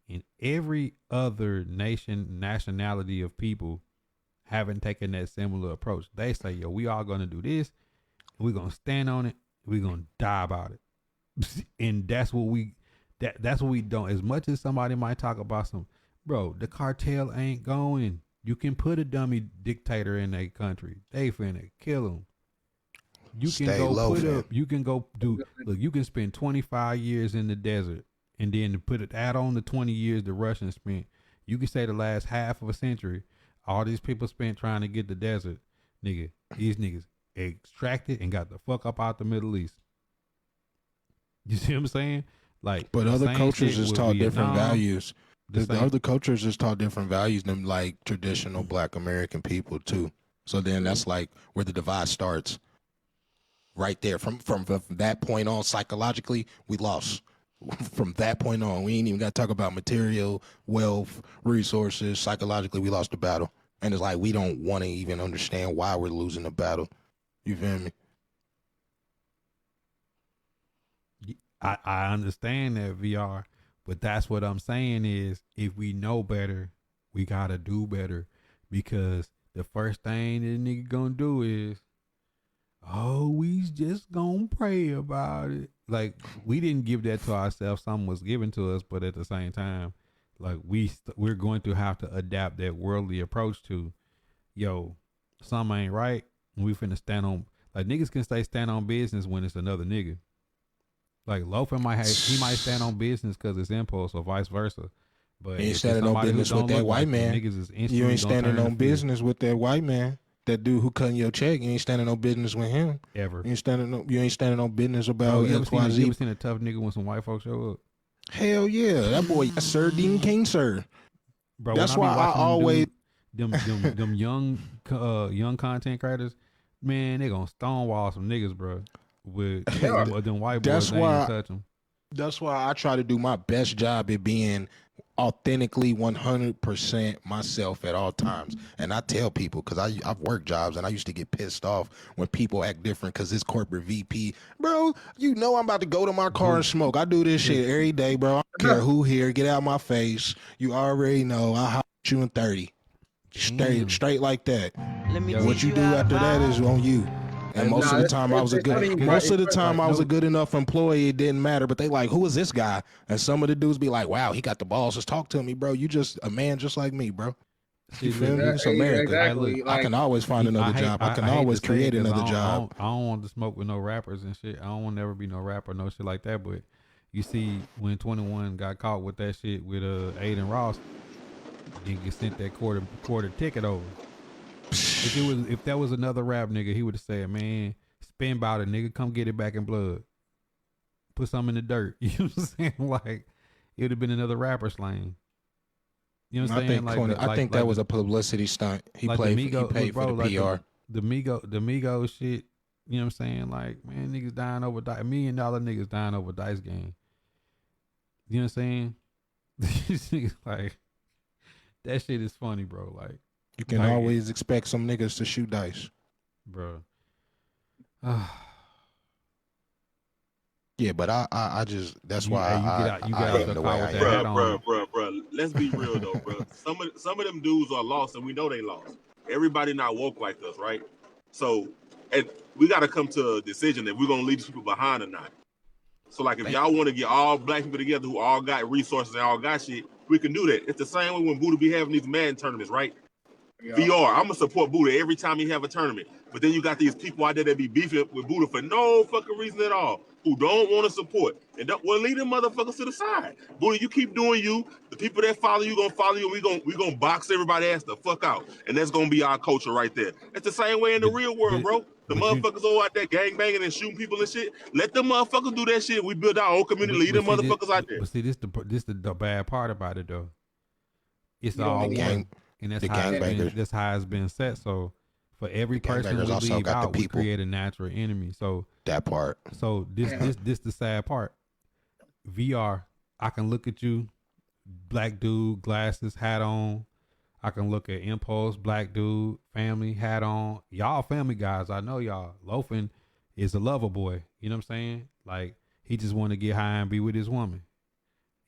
In every other nationality of people haven't taken that similar approach. They say, yo, we all gonna do this, we're gonna stand on it, we're gonna die about it. And that's what we don't. As much as somebody might talk about some, bro, the cartel ain't going. You can put a dummy dictator in a country. They finna kill him. You can you can go do, look, you can spend 25 years in the desert and then add on the 20 years the Russians spent. You can say the last half of a century, all these people spent trying to get the desert. Nigga, these niggas extracted and got the fuck up out the Middle East. You see what I'm saying? Like,
but other cultures just taught different values. The other cultures just taught different values than like traditional Black American people too. So then that's like where the divide starts. Right there, from that point on, psychologically, we lost. From that point on, we ain't even got to talk about material, wealth, resources. Psychologically, we lost the battle. And it's like we don't want to even understand why we're losing the battle. You feel me?
I understand that, VR, but that's what I'm saying is, if we know better, we got to do better, because the first thing that nigga gonna do is, oh, we just gonna pray about it. Like, we didn't give that to ourselves. Something was given to us, but at the same time, like, we're going to have to adapt that worldly approach to, yo, something ain't right. And we finna stand on, like, niggas can say stand on business when it's another nigga. Like, Loafin might stand on business because it's impulse, or vice versa. But
you ain't standing on business with that white man. You ain't standing on business with that white man. That dude who cutting your check, you ain't standing on business with him.
Ever.
You ain't standing on business about XYZ.
You ever seen a tough nigga when some white folks show up?
Hell yeah. That boy, yes sir, Dean King, sir.
Bro,
that's why I always
them young content creators, man, they gonna stonewall some niggas, bro. With them white boys, they ain't touch them.
That's why I try to do my best job at being authentically 100% myself at all times. And I tell people, because I've worked jobs and I used to get pissed off when people act different because it's corporate VP. Bro, you know I'm about to go to my car and smoke. I do this shit every day, bro. I don't care who here. Get out my face. You already know I'll holler at you in 30. Straight like that. What you do after that is on you. And most of the time I was a good enough employee, it didn't matter. But they like, who is this guy? And some of the dudes be like, wow, he got the balls. Just talk to me, bro. You just a man just like me, bro. You feel me? It's America.
Exactly.
I can always find another job. I can always create another job.
I don't want to smoke with no rappers and shit. I don't want to never be no rapper, no shit like that. But you see, when 21 got caught with that shit with Aiden Ross, he get sent that quarter ticket over. If that was another rap nigga, he would have said, man, spin about it, nigga, come get it back in blood. Put something in the dirt. You know what I'm saying? Like, it would have been another rapper slang. You know what I'm saying?
I think that was a publicity stunt. He paid for the PR.
The Migos shit, you know what I'm saying? Like, man, niggas dying over $1 million niggas dying over dice game. You know what I'm saying? These niggas, like, that shit is funny, bro. Like,
you can always expect some niggas to shoot dice,
bro.
Yeah, but I just that's why
you get out the car with that,
bro. Let's be real though, bro. Some of them dudes are lost, and we know they lost. Everybody not woke like us, right? So, and we got to come to a decision if we're gonna leave these people behind or not. So, like, if y'all want to get all black people together who all got resources and all got shit, we can do that. It's the same way when Buddha be having these Madden tournaments, right? Yeah. VR, I'm gonna support Buddha every time he have a tournament. But then you got these people out there that be beefing with Buddha for no fucking reason at all, who don't want to support. And well, leave them motherfuckers to the side. Buddha, you keep doing you. The people that follow you gonna follow you. We gonna box everybody ass the fuck out. And that's gonna be our culture right there. It's the same way in the real world, bro. The motherfuckers all out there gang banging and shooting people and shit. Let them motherfuckers do that shit. We build our own community. Leave them motherfuckers out there.
But see, this the bad part about it though. It's all one. And that's how it's been set. So for every person we leave out, we create a natural enemy. So
that part.
So this the sad part. VR, I can look at you, black dude, glasses, hat on. I can look at Impulse, black dude, family, hat on. Y'all family guys, I know y'all. Loafin is a lover boy. You know what I'm saying? Like, He just want to get high and be with his woman.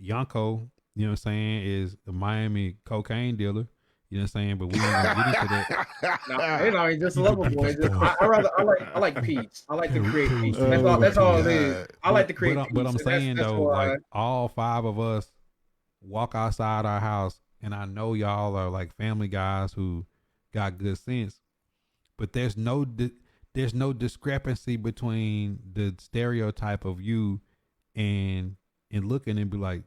Yonko, you know what I'm saying, is a Miami cocaine dealer. You know what I'm saying? But we ain't gonna get into that.
No, just a lover boy. I like peace. I like to create peace. That's all it is. I like to create peace.
But I'm saying though, like all 5 of us walk outside our house, and I know y'all are like family guys who got good sense. But there's no discrepancy between the stereotype of you and looking and be like,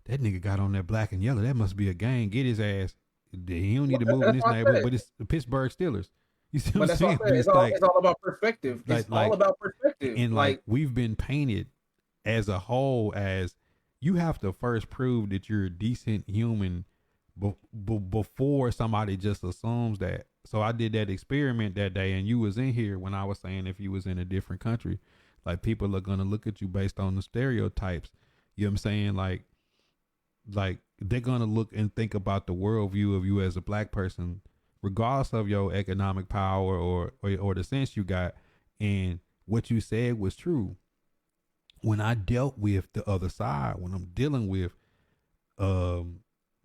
that nigga got on that black and yellow. That must be a gang. Get his ass. He don't need to move in this neighborhood, but it's the Pittsburgh Steelers. You see what I'm saying?
It's all about perspective. It's all about perspective.
And like we've been painted as a whole as you have to first prove that you're a decent human before somebody just assumes that. So I did that experiment that day, and you was in here when I was saying if you was in a different country, like people are gonna look at you based on the stereotypes. You know what I'm saying? Like they're gonna look and think about the worldview of you as a black person, regardless of your economic power or the sense you got. And what you said was true. When I dealt with the other side, when I'm dealing with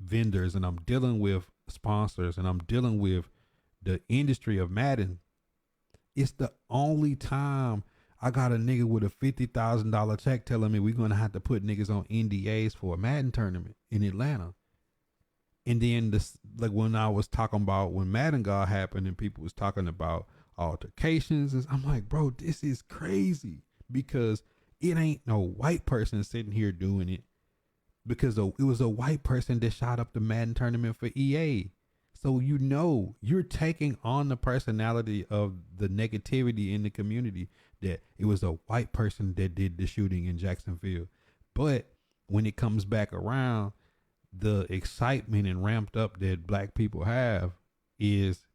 vendors and I'm dealing with sponsors and I'm dealing with the industry of Madden, it's the only time I got a nigga with a $50,000 check telling me we're going to have to put niggas on NDAs for a Madden tournament in Atlanta. And then like when I was talking about when Madden God happened and people was talking about altercations, I'm like, bro, this is crazy because it ain't no white person sitting here doing it because it was a white person that shot up the Madden tournament for EA. So you're taking on the personality of the negativity in the community that it was a white person that did the shooting in Jacksonville. But when it comes back around, the excitement and ramped up that black people have is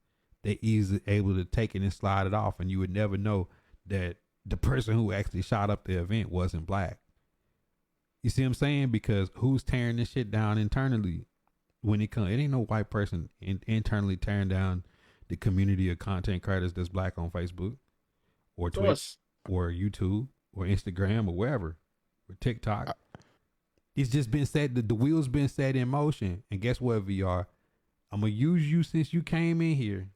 they easily able to take it and slide it off, and you would never know that the person who actually shot up the event wasn't black. You see what I'm saying? Because who's tearing this shit down internally? When it ain't no white person internally tearing down the community of content creators that's black on Facebook or Twitch or YouTube or Instagram or wherever or TikTok. It's just been set. The wheel's been set in motion. And guess what, VR? I'm gonna use you since you came in here.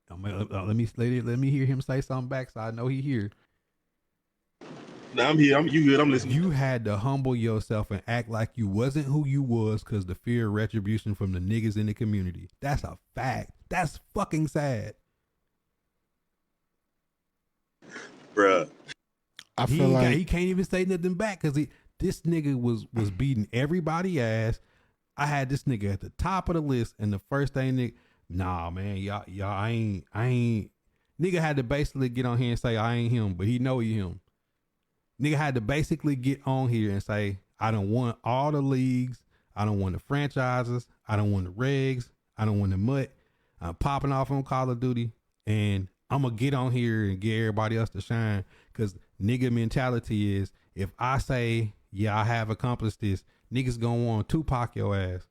Let me hear him say something back so I know he here.
No, I'm here. You good? I'm listening.
You had to humble yourself and act like you wasn't who you was because the fear of retribution from the niggas in the community. That's a fact. That's fucking sad.
Bruh.
I feel like he can't even say nothing back because this nigga was beating everybody ass. I had this nigga at the top of the list, and the first thing nah, man, y'all, I ain't. Nigga had to basically get on here and say I ain't him, but he know he him. Nigga had to basically get on here and say, I don't want all the leagues. I don't want the franchises. I don't want the regs. I don't want the mutt. I'm popping off on Call of Duty. And I'm going to get on here and get everybody else to shine. Because nigga mentality is, if I say, yeah, I have accomplished this, niggas going to want Tupac your ass.